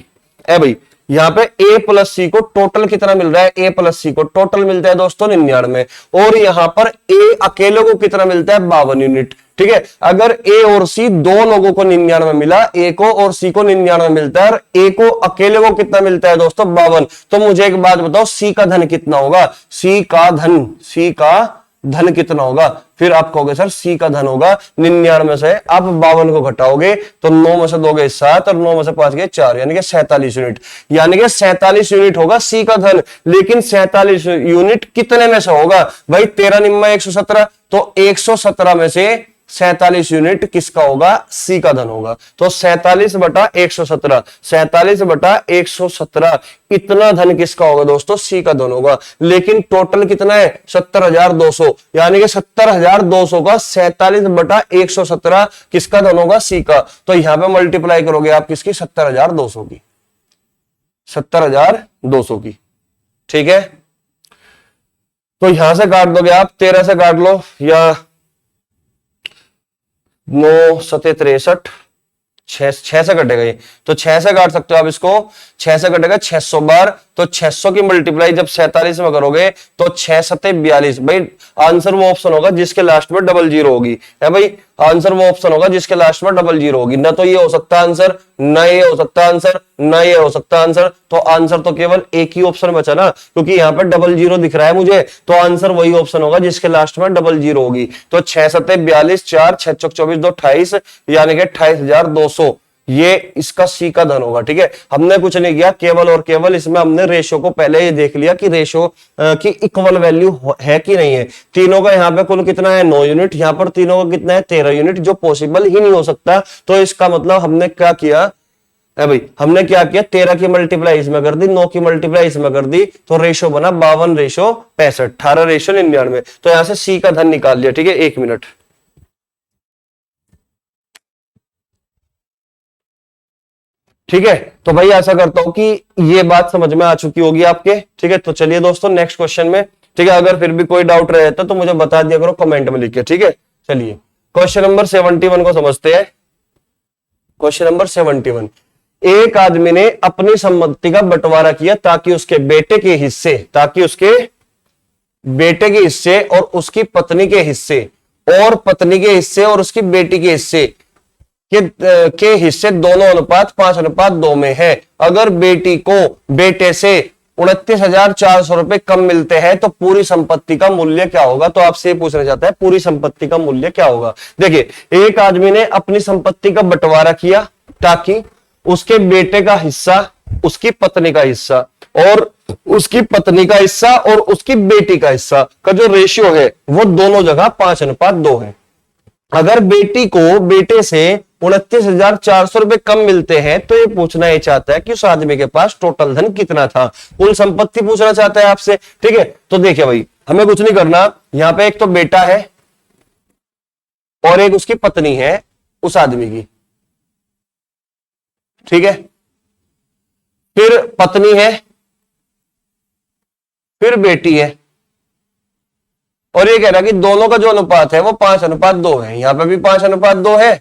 है भाई, यहां पे ए प्लस सी को टोटल कितना मिल रहा है, ए प्लस सी को टोटल मिलता है दोस्तों 99, और यहां पर ए अकेले को कितना मिलता है 52 यूनिट। ठीक है, अगर ए और सी दो लोगों को 99 मिला, ए को और सी को 99 मिलता है और ए को अकेले को कितना मिलता है दोस्तों 52, तो मुझे एक बात बताओ सी का धन कितना होगा, सी का धन कितना होगा। फिर आप कहोगे सर सी का धन होगा 99 से आप 52 को घटाओगे तो 9 में से 2 गए 7 और 9 में से 5 गए 4, यानी कि 47 यूनिट, यानी कि 47 यूनिट होगा सी का धन। लेकिन 47 यूनिट कितने में से होगा भाई, 13 निम्न 117, तो 117 में से 47 यूनिट किसका होगा, सी का धन होगा। तो 47 बटा 117, 47 बटा 117 इतना धन किसका होगा दोस्तों, सी का धन होगा। लेकिन टोटल कितना है 70,200, यानी कि 70,200 का 47 बटा 117 किसका धन होगा, सी का। तो यहां पे मल्टीप्लाई करोगे आप किसकी, 70,200 की, 70,200 की। ठीक है, तो यहां से काट दोगे आप, 13 से काट लो या 9 सते 63, 6 से कटेगा ये, तो 6 से काट सकते हो आप इसको, 6 से कटेगा 600 बार। तो 600 की मल्टीप्लाई जब 47 में करोगे तो 6 सते 42। भाई आंसर वो ऑप्शन होगा जिसके लास्ट में 00 होगी, है भाई, आंसर वो ऑप्शन होगा जिसके लास्ट में 00 होगी। ना तो ये हो सकता आंसर, ना ये हो सकता आंसर, ना ये हो सकता आंसर। तो आंसर तो केवल एक ही ऑप्शन बचा ना, क्योंकि यहाँ पर 00 दिख रहा है मुझे, तो आंसर वही ऑप्शन होगा जिसके लास्ट में 00 होगी। तो 6 सते 42, 4 6 चौक 24, 2 28, यानी कि 28,200 ये इसका सी का धन होगा। ठीक है, हमने कुछ नहीं किया, केवल और केवल इसमें हमने रेशो को पहले ये देख लिया कि रेशो की इक्वल वैल्यू है कि नहीं है। तीनों का यहाँ पे कुल कितना है 9 यूनिट, यहाँ पर तीनों का कितना है 13 यूनिट, जो पॉसिबल ही नहीं हो सकता। तो इसका मतलब हमने क्या किया है भाई, हमने क्या किया, 13 की मल्टीप्लाई इसमें कर दी, 9 की मल्टीप्लाई इसमें कर दी, तो रेशो बना 52 रेशो 65, 18 रेशो 99। तो यहां से सी का धन निकाल लिया। ठीक है, 1 मिनट। ठीक है, तो भाई ऐसा करता हूं कि ये बात समझ में आ चुकी होगी आपके। ठीक है, तो चलिए दोस्तों नेक्स्ट क्वेश्चन में। ठीक है, अगर फिर भी कोई डाउट रहता तो मुझे बता दिया करो कमेंट में लिख के। ठीक है, चलिए क्वेश्चन नंबर 71 को समझते हैं। क्वेश्चन नंबर 71, एक आदमी ने अपनी संपत्ति का बंटवारा किया ताकि उसके बेटे के हिस्से और उसकी पत्नी के हिस्से और पत्नी के हिस्से और उसकी बेटी के हिस्से के हिस्से दोनों अनुपात 5:2 में है। अगर बेटी को बेटे से 29,400 रुपए कम मिलते हैं तो पूरी संपत्ति का मूल्य क्या होगा। तो आपसे पूछना चाहता है पूरी संपत्ति का मूल्य क्या होगा। देखिए, एक आदमी ने अपनी संपत्ति का बंटवारा किया ताकि उसके बेटे का हिस्सा, उसकी पत्नी का हिस्सा और उसकी पत्नी का हिस्सा और उसकी बेटी का हिस्सा का जो रेशियो है वो दोनों जगह 5:2 है। अगर बेटी को बेटे से 29,400 रुपए कम मिलते हैं तो ये पूछना ये चाहता है कि उस आदमी के पास टोटल धन कितना था, कुल संपत्ति पूछना चाहता है आपसे। ठीक है, तो देखिए भाई, हमें कुछ नहीं करना, यहां पे एक तो बेटा है और एक उसकी पत्नी है उस आदमी की, ठीक है। फिर पत्नी है, फिर बेटी है, और ये कह रहा है कि दोनों का जो अनुपात है वो 5:2 है। यहां पे भी 5:2 है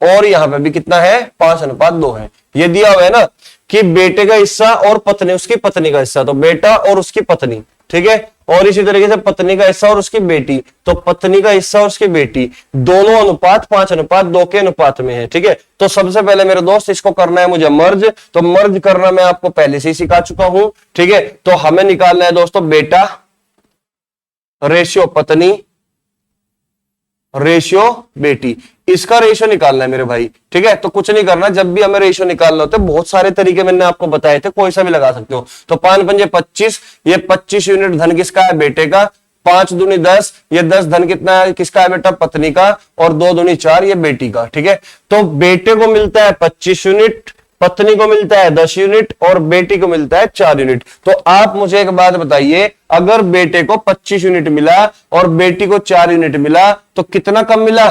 और यहां पे भी कितना है, 5:2 है। ये दिया हुआ है ना कि बेटे का हिस्सा और पत्नी, उसकी पत्नी का हिस्सा, तो बेटा और उसकी पत्नी, ठीक है। और इसी तरीके से पत्नी का हिस्सा और उसकी बेटी, तो पत्नी का हिस्सा और उसकी बेटी, दोनों अनुपात 5:2 के अनुपात में है, ठीक है। तो सबसे पहले मेरे दोस्त इसको करना है मुझे मर्ज, तो मर्ज करना मैं आपको पहले से ही सिखा चुका हूं, ठीक है। तो हमें निकालना है दोस्तों बेटा रेशियो पत्नी रेशियो बेटी, इसका रेशियो निकालना है मेरे भाई, ठीक है। तो कुछ नहीं करना, जब भी हमें रेशियो निकालना होता है बहुत सारे तरीके मैंने आपको बताए थे, कोई सा भी लगा सकते हो। तो 5 पंजे 25, ये 25 यूनिट धन किसका है, बेटे का। 5 दूनी 10, ये 10 धन कितना है, किसका है बेटा, पत्नी का। और 2 दूनी 4, ये बेटी का, ठीक है। तो बेटे को मिलता है 25 यूनिट, पत्नी को मिलता है 10 यूनिट और बेटी को मिलता है 4 यूनिट। तो आप मुझे एक बात बताइए, अगर बेटे को 25 यूनिट मिला और बेटी को 4 यूनिट मिला तो कितना कम मिला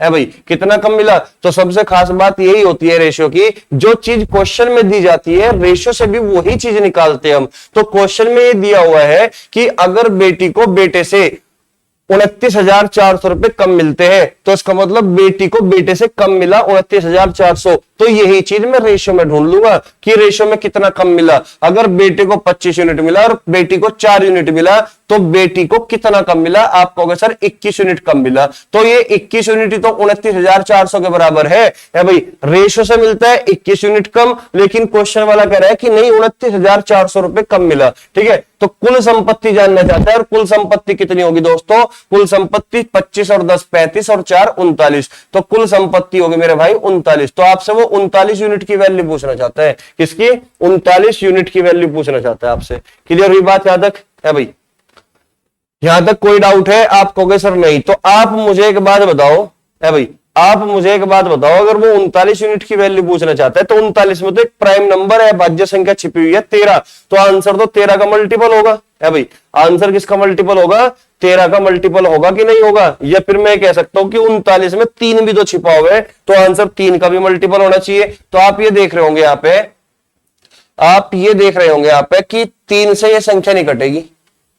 है भाई, कितना कम मिला। तो सबसे खास बात यही होती है रेशियो की, जो चीज क्वेश्चन में दी जाती है रेशियो से भी वही चीज निकालते हैं हम। तो क्वेश्चन में ये दिया हुआ है कि अगर बेटी को बेटे से 29,400 रुपए कम मिलते हैं, तो इसका मतलब बेटी को बेटे से कम मिला 29,400, तो यही चीज मैं रेशियो में ढूंढ लूंगा कि रेशियो में कितना कम मिला। अगर बेटे को 25 यूनिट मिला और बेटी को 4 यूनिट मिला तो बेटी को कितना कम मिला, आप कहोगे सर 21 यूनिट कम मिला। तो ये 21 यूनिट तो 29,400 के बराबर है भाई। रेशियो से मिलता है 21 यूनिट कम, लेकिन क्वेश्चन वाला कह रहा है कि नहीं 29,400 रुपए कम मिला, ठीक है। तो कुल संपत्ति जानना चाहता है, और कुल संपत्ति कितनी होगी दोस्तों, कुल संपत्ति 25 और 10 35 और 4 39, तो कुल संपत्ति होगी मेरे भाई 39। तो आपसे वो 39 यूनिट की वैल्यू पूछना चाहता है, किसकी, 39 यूनिट की वैल्यू पूछना चाहता है आपसे। क्लियर हुई बात, यहां तक है भाई, यहां तक कोई डाउट है, आप कहोगे सर नहीं। तो आप मुझे एक बात बताओ है भाई, आप मुझे एक बात बताओ, अगर वो 39 यूनिट की वैल्यू पूछना चाहता है तो 39 में तो एक प्राइम नंबर है, भाज्य संख्या छिपी हुई है 13, तो आंसर तो 13 का मल्टीपल होगा है भाई। आंसर किसका मल्टीपल होगा, 13 का मल्टीपल होगा कि नहीं होगा। या फिर मैं कह सकता हूं कि 39 में 3 भी तो छिपा हुआ है, तो आंसर 3 का भी मल्टीपल होना चाहिए। तो आप ये देख रहे होंगे यहाँ पे, आप ये देख रहे होंगे यहाँ पे कि 3 से ये संख्या नहीं कटेगी।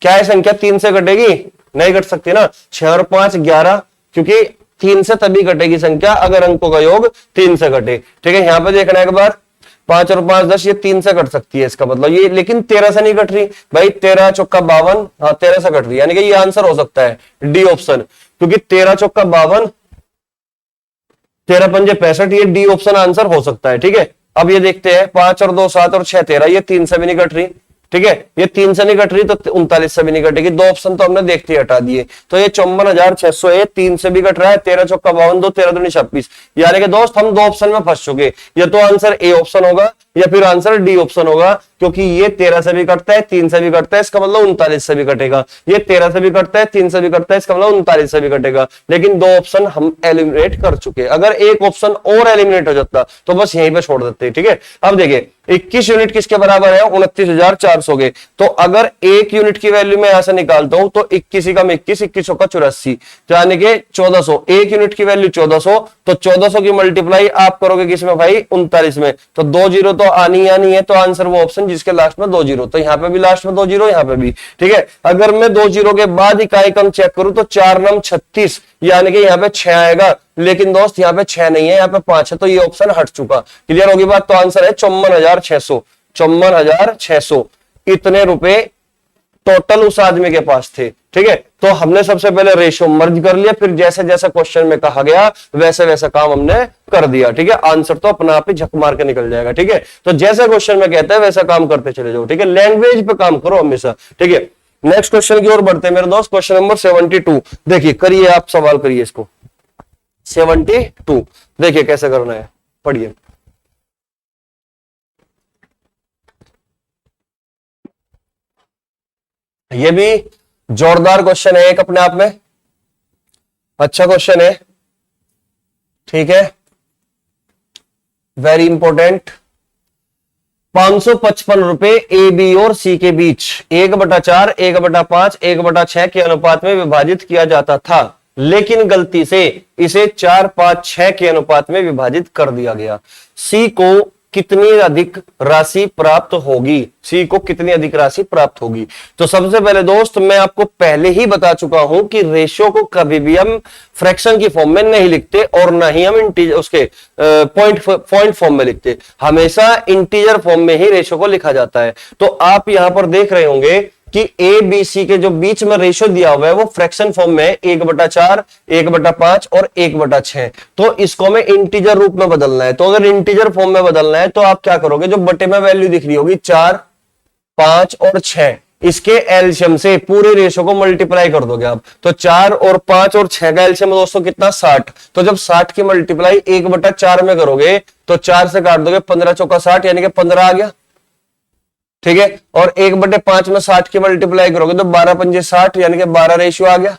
क्या है संख्या 3 से कटेगी, नहीं कट सकती ना। 6 और 5 11, क्योंकि 3 से तभी कटेगी संख्या अगर अंकों का योग 3 से कटे, ठीक है। यहां पे देखना एक बार, 5 और 5 10, ये 3 से कट सकती है इसका मतलब ये, लेकिन 13 से नहीं कट रही भाई। 13 चौका 52, हाँ 13 से कट रही है, यानी कि ये आंसर हो सकता है डी ऑप्शन, क्योंकि 13 चौका 52, 13 पंजे 65, ये डी ऑप्शन आंसर हो सकता है, ठीक है। अब ये देखते हैं, 5 और 2 7 और 6 13, ये 3 से भी नहीं कट रही, ठीक है। ये 3 से नहीं कट रही तो 39 से भी नहीं कटेगी। 2 ऑप्शन तो हमने देखते ही हटा दिए, तो ये 54,600 है, 3 से भी कट रहा है। 13 चौका 52, 2 13 दूनी 26, यानी कि दोस्त हम 2 ऑप्शन में फंस चुके। या तो आंसर ए ऑप्शन होगा या फिर आंसर डी ऑप्शन होगा, क्योंकि ये 13 से भी कटता है, 3 से भी कटता है, इसका मतलब 39 से भी कटेगा। ये 13 से भी कटता है, 3 से भी कटता है, इसका मतलब 39 से भी कटेगा। लेकिन 2 ऑप्शन हम एलिमिनेट कर चुके। अगर एक ऑप्शन और एलिमिनेट हो जाता तो बस यहीं पे छोड़ देते, ठीक है। अब देखिए 21 यूनिट किसके बराबर है, 29,400 के। तो अगर 1 यूनिट की वैल्यू में यहां से निकालता हूं तो 21 का 21, 21 का 84, तो यानी कि 1400। 1 यूनिट की वैल्यू 1400, तो 1400 की मल्टीप्लाई आप करोगे किसमें भाई, 39 में, तो 2 जीरो तो आनी है। तो आंसर वो ऑप्शन जिसके लास्ट में 2 जीरो, तो यहां पे भी लास्ट में 2 जीरो, यहां पे भी, ठीक है। अगर मैं 2 जीरो के बाद इकाई क्रम चेक करूं तो 4 9 36, यानी कि यहाँ पे 6 आएगा, लेकिन दोस्त यहाँ पे 6 नहीं है, यहाँ पे 5 है, तो ये ऑप्शन हट चुका। क्लियर होगी बात। तो आंसर है 54,600, 54,600 इतने रुपए टोटल उस आदमी के पास थे, ठीक है। तो हमने सबसे पहले रेशियो मर्ज कर लिया, फिर जैसे जैसे क्वेश्चन में कहा गया वैसे वैसा काम हमने कर दिया, ठीक है। आंसर तो अपने आप ही झक मार के निकल जाएगा, ठीक है। तो जैसे क्वेश्चन में कहता है वैसा काम करते चले जाओ, ठीक है। लैंग्वेज पे काम करो हमेशा, ठीक है। नेक्स्ट क्वेश्चन की ओर बढ़ते हैं मेरे दोस्त, क्वेश्चन नंबर 72। देखिए करिए, आप सवाल करिए इसको। 72 देखिए कैसे करना है, पढ़िए। ये भी जोरदार क्वेश्चन है एक अपने आप में, अच्छा क्वेश्चन है, ठीक है, वेरी इंपॉर्टेंट। 555 रुपए ए बी और सी के बीच 1/4, 1/5, 1/6 के अनुपात में विभाजित किया जाता था, लेकिन गलती से इसे 4/5/6 के अनुपात में विभाजित कर दिया गया। सी को कितनी अधिक राशि प्राप्त होगी? सी को कितनी अधिक राशि प्राप्त होगी? तो सबसे पहले दोस्त मैं आपको पहले ही बता चुका हूं कि रेशियो को कभी भी हम फ्रैक्शन की फॉर्म में नहीं लिखते और ना ही हम इंटीजर उसके पॉइंट फॉर्म में लिखते, हमेशा इंटीजर फॉर्म में ही रेशियो को लिखा जाता है। तो आप यहां पर देख रहे होंगे कि ए बी सी के जो बीच में रेशियो दिया हुआ है वो फ्रैक्शन फॉर्म में 1/4, 1/5 और 1/6। तो इसको हमें इंटीजर रूप में बदलना है। तो अगर इंटीजर फॉर्म में बदलना है तो आप क्या करोगे, जो बटे में वैल्यू दिख रही होगी 4, 5 और 6, इसके एलसीएम से पूरे रेशियो को मल्टीप्लाई कर दोगे आप। तो 4 और 5 और 6 का एलसीएम दोस्तों कितना? 60। तो जब 60 की मल्टीप्लाई 1/4 में करोगे तो 4 से काट दोगे, 15 चौका 60 यानी कि 15 आ गया, ठीक है। और 1/5 में 60 की मल्टीप्लाई करोगे तो 12 पंजे 60 यानी कि 12 रेशियो आ गया।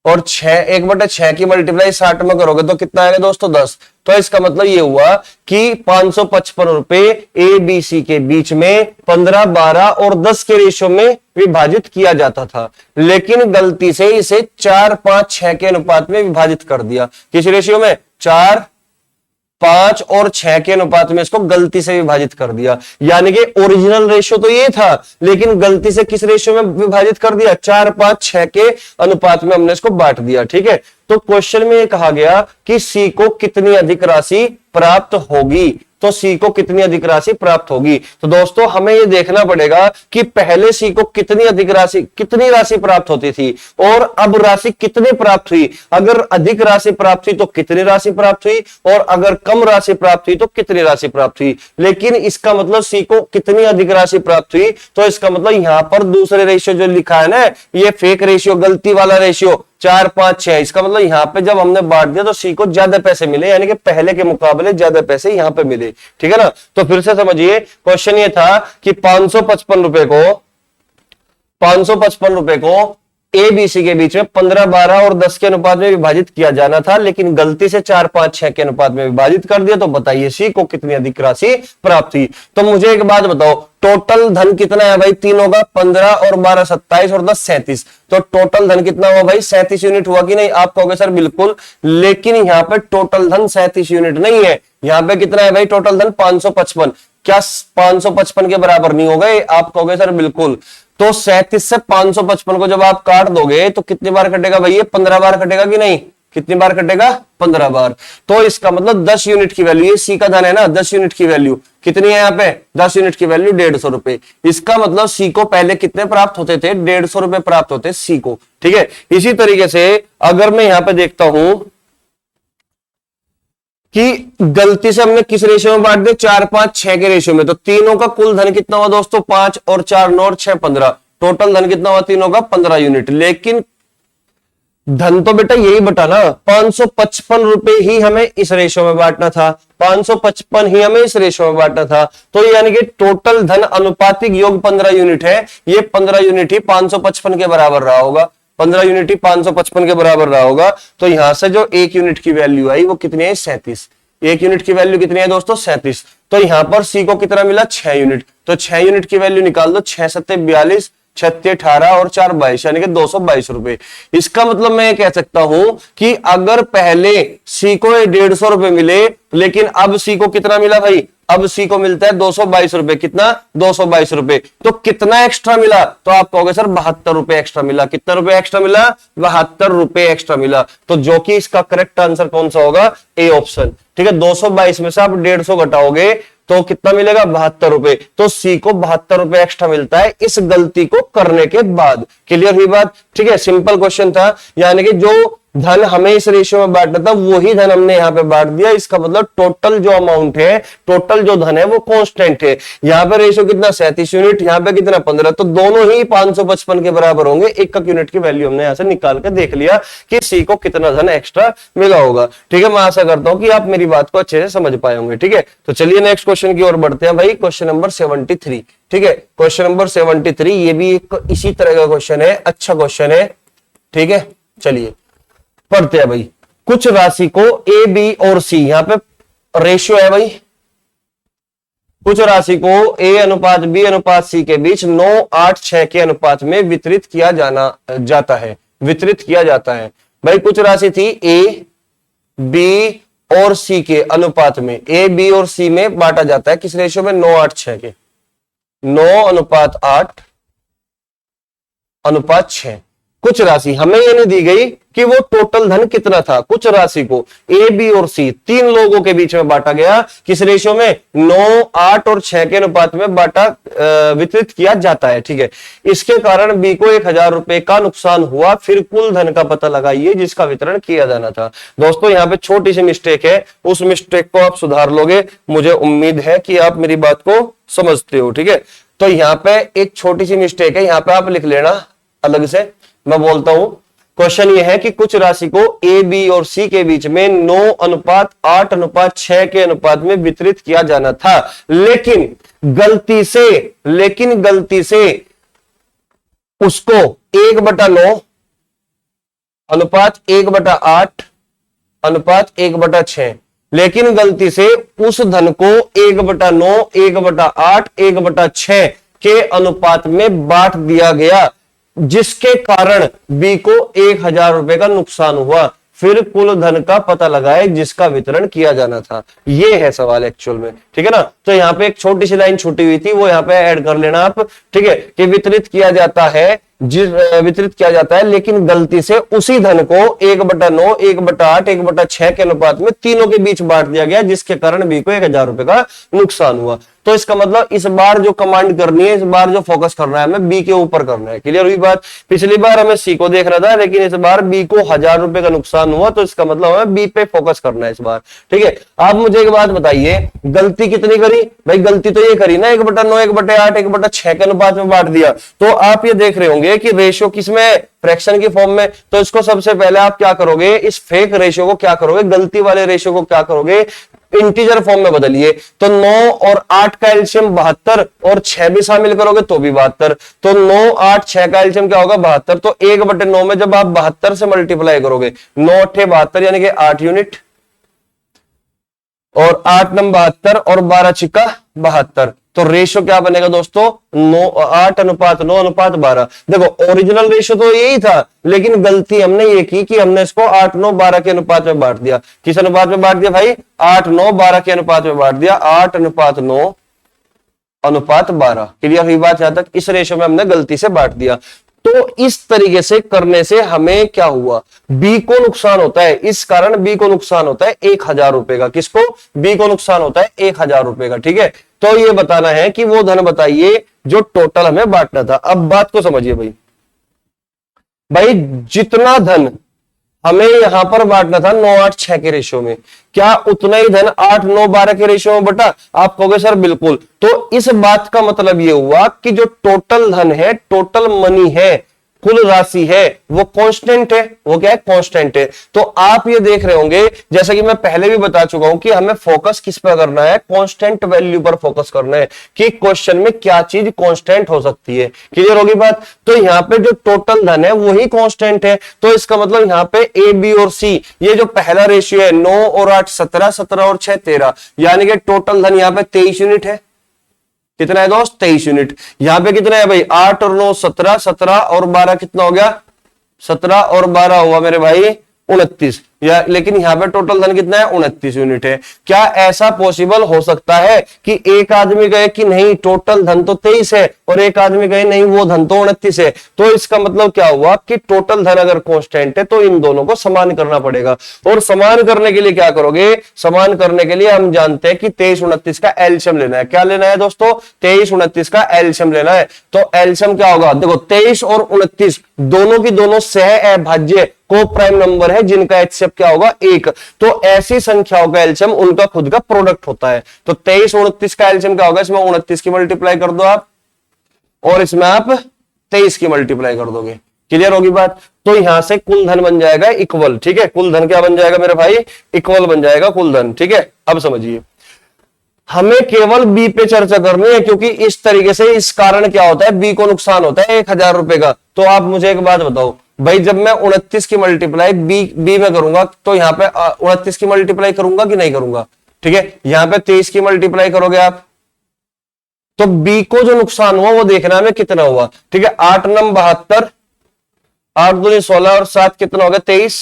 और 1/6 की मल्टीप्लाई 60 में करोगे तो कितना आएगा दोस्तों? 10। तो इसका मतलब ये हुआ कि 555 रुपए ए बी सी के बीच में 15, 12 और 10 के रेशियो में विभाजित किया जाता था, लेकिन गलती से इसे 4/5/6 के अनुपात में विभाजित कर दिया। किस रेशियो में? 4, 5 और 6 के अनुपात में इसको गलती से विभाजित कर दिया। यानी कि ओरिजिनल रेशियो तो ये था, लेकिन गलती से किस रेशियो में विभाजित कर दिया? 4, 5, 6 के अनुपात में हमने इसको बांट दिया, ठीक है। तो क्वेश्चन में ये कहा गया कि सी को कितनी अधिक राशि प्राप्त होगी। तो सी को कितनी अधिक राशि प्राप्त होगी? तो दोस्तों हमें ये देखना पड़ेगा कि पहले सी को कितनी राशि प्राप्त होती थी और अब राशि कितनी प्राप्त हुई। अगर अधिक राशि प्राप्त हुई तो कितनी राशि प्राप्त हुई, और अगर कम राशि प्राप्त हुई तो कितनी राशि प्राप्त हुई। लेकिन इसका मतलब सी को कितनी अधिक राशि प्राप्त हुई, तो इसका मतलब यहां पर दूसरे रेशियो जो लिखा है ना, ये फेक रेशियो, गलती वाला रेशियो 4, 5, 6, इसका मतलब यहां पे जब हमने बांट दिया तो सी को ज्यादा पैसे मिले, यानी कि पहले के मुकाबले ज्यादा पैसे यहां पे मिले, ठीक है ना। तो फिर से समझिए, क्वेश्चन ये था कि 555 रुपए को ए बी सी के बीच में 15, 12 और 10 के अनुपात में विभाजित किया जाना था, लेकिन गलती से 4, 5, 6 के अनुपात में विभाजित कर दिया। तो बताइए सी को कितनी अधिक राशि प्राप्त हुई। तो मुझे एक बात बताओ, टोटल धन कितना है भाई? तीनों का 15 और 12 27 और 10 37। तो टोटल धन कितना हुआ भाई? 37 यूनिट हुआ कि नहीं? आप कहोगे सर बिल्कुल, लेकिन यहाँ पे टोटल धन 37 यूनिट नहीं है। यहाँ पे कितना है भाई? टोटल धन 555। क्या 555 के बराबर नहीं हो गए? आप कहोगे सर बिल्कुल। तो 37 से 555 को जब आप काट दोगे तो कितनी बार कटेगा भाई? ये 15 बार कटेगा कि नहीं? कितनी बार कटेगा? 15 बार। तो इसका मतलब 10 यूनिट की वैल्यू, ये सी का धन है ना, 10 यूनिट की वैल्यू कितनी है यहाँ पे? 10 यूनिट की वैल्यू 150 रुपए। इसका मतलब सी को पहले कितने प्राप्त होते थे? 150 रुपए प्राप्त होते सी को, ठीक है। इसी तरीके से अगर मैं यहां पे देखता हूं कि गलती से हमने किस रेशियो में बांट दिया? 4, 5, 6 के रेशियो में। तो तीनों का कुल धन कितना हुआ दोस्तों? 5 और 4 9 और 6 15। टोटल धन कितना हुआ तीनों का? 15 यूनिट। लेकिन धन तो बेटा यही बटा ना, 555 रुपए ही हमें इस रेशियो में बांटना था, 555 ही हमें इस रेशियो में बांटना था। तो यानी कि टोटल धन अनुपातिक योग 15 यूनिट है, ये 15 यूनिट ही 555 के बराबर रहा होगा, 15 यूनिट ही 555 के बराबर रहा होगा। तो यहां से जो 1 यूनिट की वैल्यू आई वो कितनी है? 37। 1 यूनिट की वैल्यू कितनी है दोस्तों? 37। तो यहां पर सी को कितना मिला? 6 यूनिट। तो 6 यूनिट की वैल्यू निकाल दो, 6 सत्ते 42, 36 18 और 4 22, यानी कि 222 रुपए। इसका मतलब मैं कह सकता हूं कि अगर पहले सी को 150 रुपए मिले, लेकिन अब सी को कितना मिला भाई? अब सी को मिलता है 222 रुपए। कितना? 222 रुपए। तो कितना एक्स्ट्रा मिला? तो आप कहोगे सर 72 रुपए एक्स्ट्रा मिला। कितना रुपए एक्स्ट्रा मिला? 72 रुपए एक्स्ट्रा मिला। तो जो कि इसका करेक्ट आंसर कौन सा होगा? ए ऑप्शन, ठीक है। 222 में से आप 150 घटाओगे तो कितना मिलेगा? 72 रुपए। तो सी को 72 रुपए एक्स्ट्रा मिलता है इस गलती को करने के बाद। क्लियर हुई बात? ठीक है, सिंपल क्वेश्चन था। यानी कि जो धन हमें इस रेशियो में बांटना था वही धन हमने यहां पे बांट दिया। इसका मतलब टोटल जो अमाउंट है, टोटल जो धन है वो कांस्टेंट है। यहां पे रेशियो कितना? 37 यूनिट, यहां पे कितना? 15। तो दोनों ही 555 के बराबर होंगे। एक यूनिट की वैल्यू हमने यहां से निकाल के देख लिया कि सी को कितना धन एक्स्ट्रा मिला होगा। ठीक है, मैं आशा करता हूं कि आप मेरी बात को अच्छे से समझ पाए होंगे। ठीक है, तो चलिए नेक्स्ट क्वेश्चन की ओर बढ़ते हैं भाई। Question number 73। ठीक है, क्वेश्चन नंबर 73, ये भी एक इसी तरह का क्वेश्चन है, अच्छा क्वेश्चन है। ठीक है, चलिए पढ़ते हैं भाई। कुछ राशि को ए बी और सी, यहां पे रेशियो है भाई, कुछ राशि को ए अनुपात बी अनुपात सी के बीच 9:8:6 के अनुपात में वितरित किया जाता है, वितरित किया जाता है। भाई कुछ राशि थी ए बी और सी के अनुपात में, ए बी और सी में बांटा जाता है किस रेशियो में, 9:8:6 के, 9:8:6। कुछ राशि हमें ये नहीं दी गई कि वो टोटल धन कितना था। कुछ राशि को ए बी और सी तीन लोगों के बीच में बांटा गया किस रेशियो में, 9:8:6 के अनुपात में बांटा वितरित किया जाता है। ठीक है, इसके कारण बी को 1,000 रुपए का नुकसान हुआ। फिर कुल धन का पता लगाइए जिसका वितरण किया जाना था। दोस्तों यहाँ पे छोटी सी मिस्टेक है, उस मिस्टेक को आप सुधार लोगे, मुझे उम्मीद है कि आप मेरी बात को समझते हो। ठीक है, तो यहाँ पे एक छोटी सी मिस्टेक है, यहाँ पे आप लिख लेना अलग से, मैं बोलता हूं। क्वेश्चन ये है कि कुछ राशि को ए बी और सी के बीच में 9:8:6 के अनुपात में वितरित किया जाना था, लेकिन गलती से उसको 1/9 अनुपात 1/8 अनुपात 1/6, लेकिन गलती से उस धन को 1/9 1/8 1/6 के अनुपात में बांट दिया गया, जिसके कारण बी को 1,000 रुपए का नुकसान हुआ। फिर कुल धन का पता लगाए जिसका वितरण किया जाना था। ये है सवाल एक्चुअल में। ठीक है ना, तो यहाँ पे एक छोटी सी लाइन छूटी हुई थी, वो यहाँ पे ऐड कर लेना आप। ठीक है, कि वितरित किया जाता है लेकिन गलती से उसी धन को 1/9 1/8 1/6 के अनुपात में तीनों के बीच बांट दिया गया, जिसके कारण बी को 1,000 रुपए का नुकसान हुआ। तो इसका मतलब इस बार जो कमांड करनी है, इस बार जो फोकस करना है हमें बी के ऊपर करना है। क्लियर हुई बात। पिछली बार हमें सी को देखना था, लेकिन इस बार बी को 1,000 रुपए का नुकसान हुआ, तो इसका मतलब हमें बी पे फोकस करना है इस बार। ठीक है, आप मुझे एक बात बताइए, गलती कितनी करी भाई? गलती तो ये करी ना, 1/9 1/8 1/6 के अनुपात में बांट दिया। तो आप ये देख रहे होंगे कि रेशियो किसमें, फ्रैक्शन की फॉर्म में। तो इसको सबसे पहले आप क्या करोगे, इस फेक रेशियो को क्या करोगे, गलती वाले रेशियो को क्या करोगे, इंटीजर फॉर्म में बदलिए। तो 9 और 8 का एलसीएम 72 और 6 भी शामिल करोगे तो भी 72। तो 9 8 6 का एलसीएम क्या होगा, 72। तो 1/9 में जब आप 72 से मल्टीप्लाई करोगे, 9 8 72 यानी कि 8 यूनिट, और 8 9 72 और 12 6 72। तो रेशियो क्या बनेगा दोस्तों, 8:9 देखो ओरिजिनल रेशियो तो यही था, लेकिन गलती हमने ये की कि हमने इसको 8 9 12 के अनुपात में बांट दिया। किस अनुपात में बांट दिया भाई, 8 9 12 के अनुपात में बांट दिया, 8:9:12। क्लियर हुई बात? यहां तक इस रेशियो में हमने गलती से बांट दिया। तो इस तरीके से करने से हमें क्या हुआ, बी को नुकसान होता है। इस कारण बी को नुकसान होता है 1,000 रुपए का। किसको, बी को नुकसान होता है 1,000 रुपए का। ठीक है, तो ये बताना है कि वो धन बताइए जो टोटल हमें बांटना था। अब बात को समझिए भाई जितना धन हमें यहां पर बांटना था 9:8:6 के रेशियो में, क्या उतना ही धन 8 9 12 के रेशियो में बटा? आप कहोगे सर बिल्कुल। तो इस बात का मतलब यह हुआ कि जो टोटल धन है, टोटल मनी है, कुल राशि है, वो कांस्टेंट है। वो क्या है, कांस्टेंट है। तो आप ये देख रहे होंगे, जैसा कि मैं पहले भी बता चुका हूं, कि हमें फोकस किस पर करना है, कांस्टेंट वैल्यू पर फोकस करना है, कि क्वेश्चन में क्या चीज कांस्टेंट हो सकती है। क्लियर होगी बात? तो यहाँ पे जो टोटल धन है वही कांस्टेंट है। तो इसका मतलब यहाँ पे ए बी और सी, ये जो पहला रेशियो है 9 और 8 17, 17 और 6 13, यानी कि टोटल धन यहाँ पे 23 यूनिट है। कितना है दोस्त, 23 यूनिट। यहां पे कितना है भाई, 8 और 9 17, 17 और 12 कितना हो गया, 17 और 12 हुआ मेरे भाई 29। या लेकिन यहां पे टोटल धन कितना है, 29 यूनिट है। क्या ऐसा पॉसिबल हो सकता है कि एक आदमी कहे कि नहीं टोटल धन तो 23 है, और एक आदमी कहे नहीं वो धन तो 29 है? तो इसका मतलब क्या हुआ कि टोटल धन अगर कांस्टेंट है तो इन दोनों को समान करना पड़ेगा। और समान करने के लिए क्या करोगे, समान करने के लिए हम जानते हैं कि 23 29 का एलसीएम लेना है। क्या लेना है दोस्तों, 23 29 का एलसीएम लेना है। तो एलसीएम क्या होगा, देखो 23 और 29 दोनों की दोनों सह अभाज्य को प्राइम नंबर है, जिनका एचसीएफ क्या होगा, 1। तो ऐसी संख्याओं का एलसीएम उनका खुद का प्रोडक्ट होता है। तो 23 और 29 का एलसीएम क्या होगा, इसमें 29 की मल्टीप्लाई कर दो आप, और इसमें आप 23 की मल्टीप्लाई कर दोगे। क्लियर होगी बात? तो यहां से कुल धन बन जाएगा इक्वल। ठीक है, कुल धन क्या बन जाएगा मेरे भाई, इक्वल बन जाएगा कुल धन। ठीक है, अब समझिए, हमें केवल बी पे चर्चा करनी है, क्योंकि इस तरीके से इस कारण क्या होता है, बी को नुकसान होता है 1,000 रुपए का। तो आप मुझे एक बात बताओ भाई, जब मैं 29 की मल्टीप्लाई बी में करूंगा, तो यहां पे 29 की मल्टीप्लाई करूंगा कि नहीं करूंगा? ठीक है, यहां पे 23 की मल्टीप्लाई करोगे आप, तो बी को जो नुकसान हुआ वो देखना है हमें कितना हुआ। ठीक है, 8 नम 72, 8 दूनी 16 और 7 कितना हो गया 23।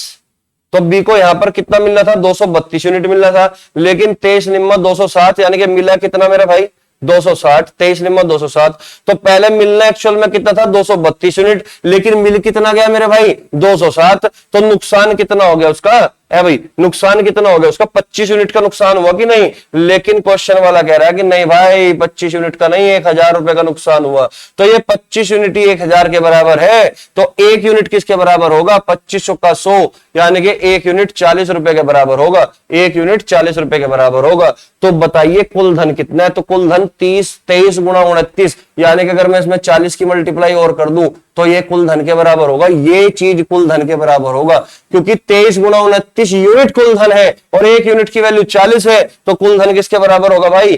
तो बी को यहां पर कितना मिलना था 232 यूनिट मिलना था, लेकिन 23 निम्मा 207 यानी कि मिला कितना मेरा भाई 260, 23 निम्मा 207। तो पहले मिलना एक्चुअल में कितना था 232 यूनिट, लेकिन मिल कितना गया मेरे भाई 207। तो नुकसान कितना हो गया उसका है भाई, नुकसान कितना हो गया उसका 25 यूनिट का नुकसान हुआ कि नहीं। लेकिन क्वेश्चन वाला कह रहा है कि नहीं भाई 25 यूनिट का नहीं, 1000 रुपए का नुकसान हुआ। तो ये 25 यूनिट ही 1000 के बराबर है, तो 1 यूनिट किसके बराबर होगा 25 का 100, यानी कि 1 यूनिट 40 रुपए के बराबर होगा, 1 यूनिट 40 रुपए के बराबर होगा। तो बताइए कुल धन कितना है, तो कुल धन 23 गुणा 29, यानी कि अगर मैं इसमें 40 की मल्टीप्लाई और कर दूं तो ये कुल धन के बराबर होगा, ये चीज कुल धन के बराबर होगा, क्योंकि 23 गुणा 29 यूनिट कुल धन है और 1 यूनिट की वैल्यू 40 है। तो कुल धन किसके बराबर होगा भाई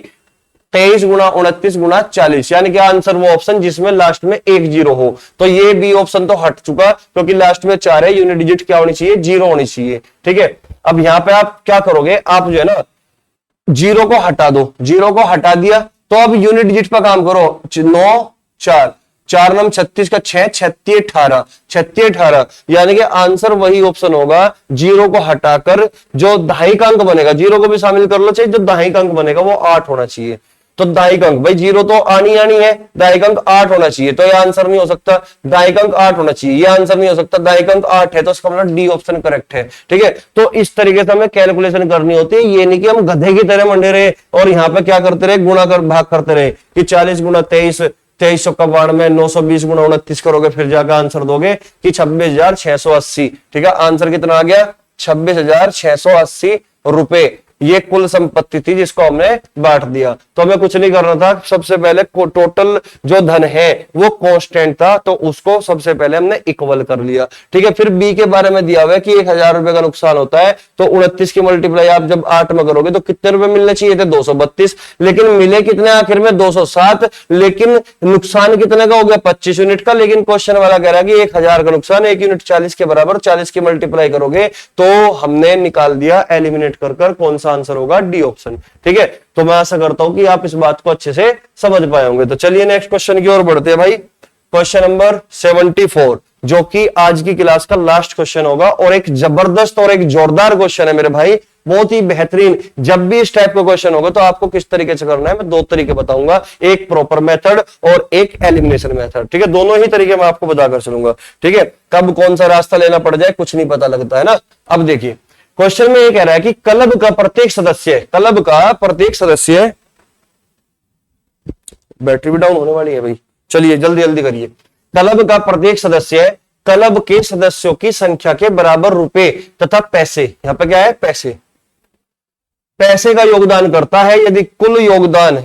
23 गुणा 29 गुणा 40, यानी कि आंसर वो ऑप्शन जिसमें लास्ट में 1 जीरो हो। तो ये बी ऑप्शन तो हट चुका, क्योंकि लास्ट में 4 है, यूनिट डिजिट क्या होनी चाहिए 0 होनी चाहिए। ठीक है, अब यहां पे आप क्या करोगे, आप जो है ना 0 को हटा दो, 0 को हटा दिया तो अब यूनिट डिजिट पर काम करो, 9 4 4 नम 36 का 6 36 18 36 18, यानी कि आंसर वही ऑप्शन होगा 0 को हटाकर जो दहाई अंक बनेगा, 0 को भी शामिल कर लो चाहिए, जो दहाई अंक बनेगा वो 8 होना चाहिए। तो दाहिक अंक भाई 0 तो आनी है, दाहिक अंक 8 होना चाहिए, तो ये आंसर नहीं हो सकता, दाहिक अंक 8 होना चाहिए, ये आंसर नहीं हो सकता, दाहिक अंक 8 है, तो इसका मतलब डी ऑप्शन करेक्ट है। ठीक है, तो इस तरीके से हमें कैलकुलेशन करनी होती है, ये नहीं कि हम गधे की तरह मंडे रहे और यहाँ पे क्या करते रहे गुणा कर भाग करते रहे कि 40 गुणा 23 2391 920 गुणा 29 करोगे फिर जाकर आंसर दोगे कि 26,680। ठीक है, आंसर कितना आ गया 26,680 रुपए। ये कुल संपत्ति थी जिसको हमने बांट दिया। तो हमें कुछ नहीं करना था, सबसे पहले टोटल जो धन है वो कांस्टेंट था, तो उसको सबसे पहले हमने इक्वल कर लिया। ठीक है, फिर बी के बारे में दिया हुआ है कि 1000 रुपए का नुकसान होता है, तो 29 की मल्टीप्लाई आप जब 8 में करोगे तो कितने रुपए मिलने चाहिए थे 232, लेकिन मिले कितने आखिर में 207, लेकिन नुकसान कितने का हो गया 25 यूनिट का। लेकिन क्वेश्चन वाला कह रहा है कि 1000 का नुकसान 1 यूनिट 40 के बराबर, 40 की मल्टीप्लाई करोगे तो हमने निकाल दिया एलिमिनेट कर कौन सा आंसर होगा डी ऑप्शन। ठीक है, तो मैं आशा करता हूं कि आप इस बात को अच्छे से समझ पाए होंगे। तो चलिए नेक्स्ट क्वेश्चन की ओर बढ़ते हैं भाई, क्वेश्चन नंबर 74, जो कि आज की क्लास का लास्ट क्वेश्चन होगा और एक जबरदस्त और एक जोरदार क्वेश्चन है मेरे भाई, बहुत ही बेहतरीन। जब भी इस टाइप का क्वेश्चन होगा तो आपको किस तरीके से करना है मैं 2 तरीके बताऊंगा, एक प्रॉपर मेथड और एक एलिमिनेशन मेथड। ठीक है, दोनों ही तरीके मैं आपको बताकर चलूंगा। ठीक है, कब कौन सा रास्ता लेना पड़ जाए कुछ नहीं पता लगता है ना। अब देखिए क्वेश्चन में ये कह रहा है कि क्लब का प्रत्येक सदस्य, बैटरी भी डाउन होने वाली है भाई, चलिए जल्दी जल्दी करिए। क्लब का प्रत्येक सदस्य क्लब के सदस्यों की संख्या के बराबर रुपए तथा पैसे, यहां पे क्या है पैसे का योगदान करता है यदि कुल योगदान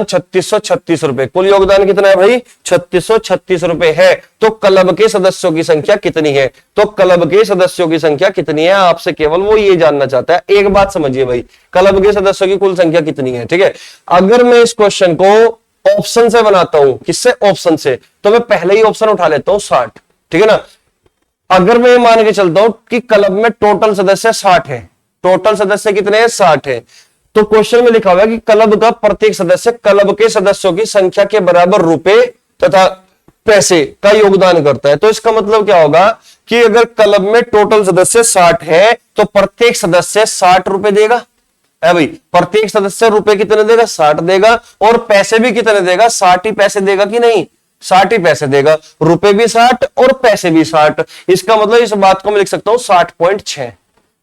3636 रुपए, कुल योगदान कितना है भाई 3636 रुपए है, तो क्लब के सदस्यों की संख्या कितनी है। तो क्लब के सदस्यों की संख्या कितनी है आपसे केवल वो ये जानना चाहता है। एक बात समझिए भाई, क्लब के सदस्यों की कुल संख्या कितनी है। ठीक है, अगर मैं इस क्वेश्चन को ऑप्शन से बनाता हूं, किससे ऑप्शन से, तो मैं पहले ही ऑप्शन उठा लेता हूं 60। ठीक है ना, अगर मैं मान के चलता हूं कि क्लब में टोटल सदस्य 60 है, टोटल सदस्य कितने हैं 60 है, तो क्वेश्चन में लिखा हुआ है कि क्लब का प्रत्येक सदस्य क्लब के सदस्यों की संख्या के बराबर रुपए तथा पैसे का योगदान करता है। तो इसका मतलब क्या होगा कि अगर क्लब में टोटल सदस्य 60 है तो प्रत्येक सदस्य 60 रुपए देगा, है भाई, प्रत्येक सदस्य रुपए कितने देगा 60 देगा, और पैसे भी कितने देगा 60 ही पैसे देगा कि नहीं 60 ही पैसे देगा, रुपए भी 60 और पैसे भी 60। इसका मतलब इस बात को मैं लिख सकता हूं 60.6।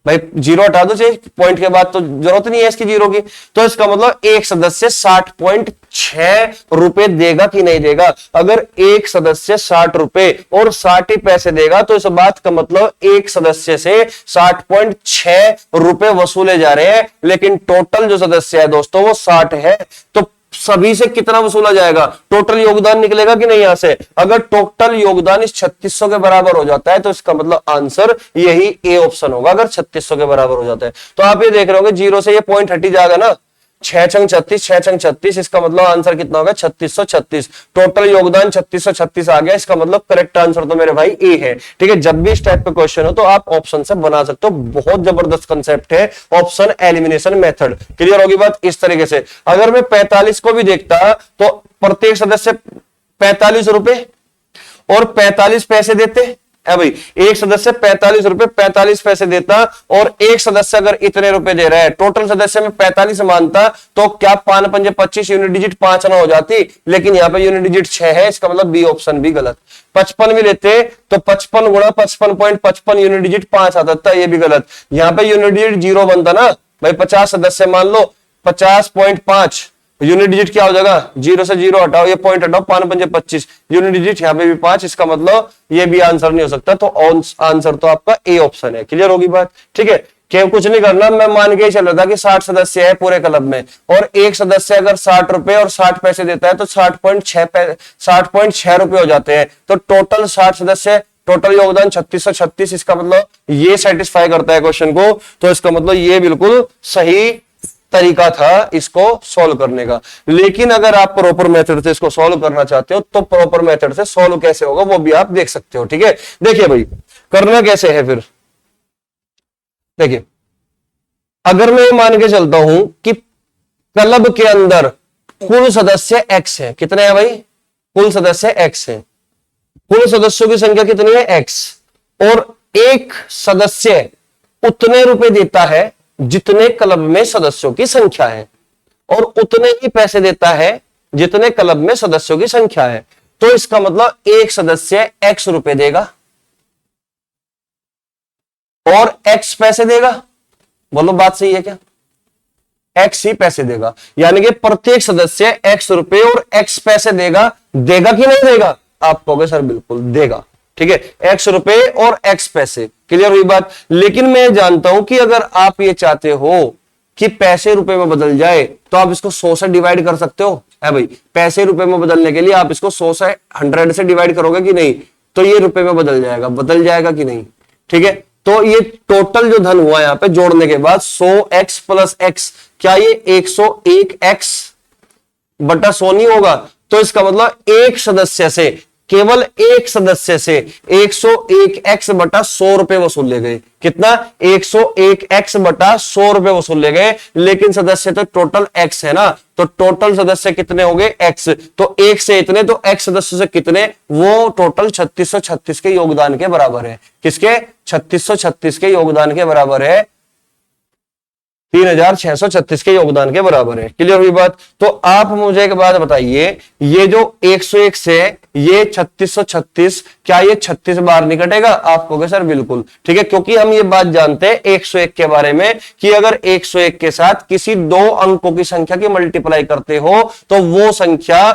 भाई जीरो हटा दो, पॉइंट के बाद तो जरूरत नहीं है इसकी जीरो की, तो इसका मतलब एक सदस्य 60.6 रुपए देगा कि नहीं देगा। अगर एक सदस्य 60 रुपए और 60 ही पैसे देगा तो इस बात का मतलब एक सदस्य से 60.6 रुपए वसूले जा रहे हैं, लेकिन टोटल जो सदस्य है दोस्तों वो 60 है, तो सभी से कितना वसूला जाएगा, टोटल योगदान निकलेगा कि नहीं यहां से। अगर टोटल योगदान इस 3600 के बराबर हो जाता है तो इसका मतलब आंसर यही ए ऑप्शन होगा, अगर 3600 के बराबर हो जाता है। तो आप ये देख रहे होगे जीरो से ये पॉइंट हटी जाएगा ना, 6 छंग 36, 6 छंग 36, इसका मतलब आंसर कितना होगा 3636। टोटल योगदान 3636 आ गया, इसका मतलब करेक्ट आंसर तो मेरे भाई ए है। ठीक है, जब भी इस टाइप का क्वेश्चन हो तो आप ऑप्शन से बना सकते हो, बहुत जबरदस्त कंसेप्ट है ऑप्शन एलिमिनेशन मेथड। क्लियर होगी बात? इस तरीके से अगर मैं 45 को भी देखता तो प्रत्येक सदस्य 45 रुपए और 45 पैसे देते है भाई, एक सदस्य 45 रुपए 45 पैसे देता और एक सदस्य अगर इतने रुपए दे रहा है, टोटल सदस्य में 45 मानता तो क्या 5 पंजे 25 यूनिट डिजिट 5 ना हो जाती, लेकिन यहाँ पे यूनिट डिजिट 6 है, इसका मतलब बी ऑप्शन भी गलत। 55 भी लेते तो 55 गुणा 55.55 यूनिट डिजिट 5 आता था, ये भी गलत। यहाँ पे यूनिट डिजिट 0 बनता ना भाई, 50 सदस्य मान लो 50.5 यूनिट डिजिट क्या हो जाएगा, 0 से 0 हटाओ, ये पॉइंट हटाओ, 5 पंजे 25 यूनिट डिजिट, यहाँ पे भी 5, इसका मतलब ये भी आंसर नहीं हो सकता, तो आंसर तो आपका ए ऑप्शन है। क्लियर होगी बात? ठीक है, क्या कुछ नहीं करना, मैं मान के ही चल रहा था कि 60 सदस्य है पूरे क्लब में और एक सदस्य अगर 60 रुपए और 60 पैसे देता है तो 60.6 रुपए हो जाते हैं, तो टोटल 60 सदस्य, टोटल योगदान 3636, इसका मतलब ये सेटिस्फाई करता है क्वेश्चन को, तो इसका मतलब ये बिल्कुल सही तरीका था इसको सॉल्व करने का। लेकिन अगर आप प्रॉपर मेथड से इसको सॉल्व करना चाहते हो तो प्रॉपर मेथड से सॉल्व कैसे होगा वो भी आप देख सकते हो। ठीक है, देखिए भाई करना कैसे है फिर, देखिए अगर मैं मान के चलता हूं कि क्लब के अंदर कुल सदस्य x है, कितने हैं भाई, कुल सदस्य x है, कुल सदस्यों की संख्या कितनी है x, और एक सदस्य उतने रुपए देता है जितने क्लब में सदस्यों की संख्या है और उतने ही पैसे देता है जितने क्लब में सदस्यों की संख्या है, तो इसका मतलब एक सदस्य x रुपए देगा और x पैसे देगा। बोलो बात सही है क्या? x ही पैसे देगा, यानी कि प्रत्येक सदस्य x रुपए और x पैसे देगा। देगा कि नहीं देगा? आप कहोगे सर बिल्कुल देगा। ठीक है, x रुपए और x पैसे। क्लियर हुई बात? लेकिन मैं जानता हूं कि अगर आप ये चाहते हो कि पैसे रुपए में बदल जाए तो आप इसको 100 से डिवाइड कर सकते हो, है भाई। पैसे रुपए में बदलने के लिए आप इसको 100 से 100 से डिवाइड करोगे कि नहीं, तो ये रुपए में बदल जाएगा कि नहीं। ठीक है, तो ये टोटल जो धन हुआ यहां पे जोड़ने के बाद 100x प्लस x, क्या ये 101x बटा 100 नहीं होगा? तो इसका मतलब एक सदस्य से, केवल एक सदस्य से 101x बटा 100 रुपए वसूल ले गए। कितना? 101x बटा 100 रुपए वसूल ले गए, लेकिन सदस्य तो टोटल x है ना, तो टोटल सदस्य कितने हो गए x, तो एक से इतने, तो x सदस्य से कितने, वो टोटल 3636 के योगदान के बराबर है। किसके? 3636 के योगदान के बराबर है, 3636 के योगदान के बराबर है। क्लियर हुई बात? तो आप मुझे एक बात बताइए, ये जो 101 से ये 3636, क्या ये 36 बार नहीं कटेगा? आप कहोगे सर बिल्कुल। ठीक है, क्योंकि हम ये बात जानते हैं 101 के बारे में कि अगर 101 के साथ किसी दो अंकों की संख्या की मल्टीप्लाई करते हो तो वो संख्या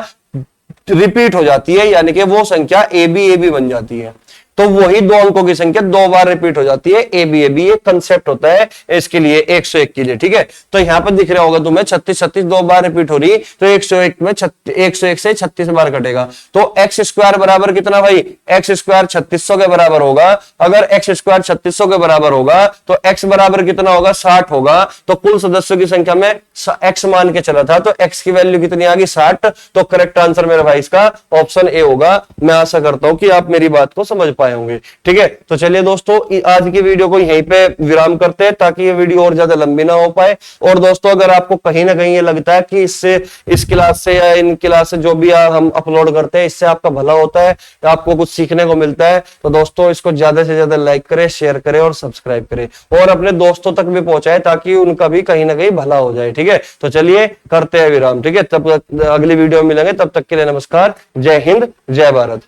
रिपीट हो जाती है, यानी कि वो संख्या ए बी बन जाती है। तो वही दो अंकों की संख्या दो बार रिपीट हो जाती है, ए बी ये कंसेप्ट होता है इसके लिए 101 के लिए। ठीक है, तो यहां पर दिख रहा होगा तुम्हें 3636 दो बार रिपीट हो रही, तो 101 में 101 से 36 बार कटेगा, तो एक्स स्क्वायर बराबर कितना भाई? एक्स स्क्वायर 3600 के बराबर होगा। अगर एक्स स्क्वायर 3600 के बराबर होगा तो एक्स बराबर कितना होगा? 60 होगा। तो कुल सदस्यों की संख्या में एक्स मान के चला था, तो एक्स की वैल्यू कितनी आ गई? 60। तो करेक्ट आंसर मेरा भाई इसका ऑप्शन ए होगा। मैं आशा करता हूं कि आप मेरी बात को समझ पाए होंगे। ठीक है, तो चलिए दोस्तों आज की वीडियो को यहीं पे विराम करते हैं ताकि ये वीडियो और ज्यादा लंबी ना हो पाए। और दोस्तों अगर आपको कहीं ना कहीं ये लगता है कि इससे, इस क्लास से या इन क्लास से जो भी हम अपलोड करते हैं इससे आपका भला होता है, आपको कुछ सीखने को मिलता है, तो दोस्तों इसको ज्यादा से ज्यादा लाइक करें, शेयर करें और सब्सक्राइब करें और अपने दोस्तों तक भी पहुंचाए ताकि उनका भी कहीं ना कहीं भला हो जाए। ठीक है, तो चलिए करते हैं विराम। ठीक है, तब अगली वीडियो में मिलेंगे, तब तक के लिए नमस्कार, जय हिंद, जय भारत।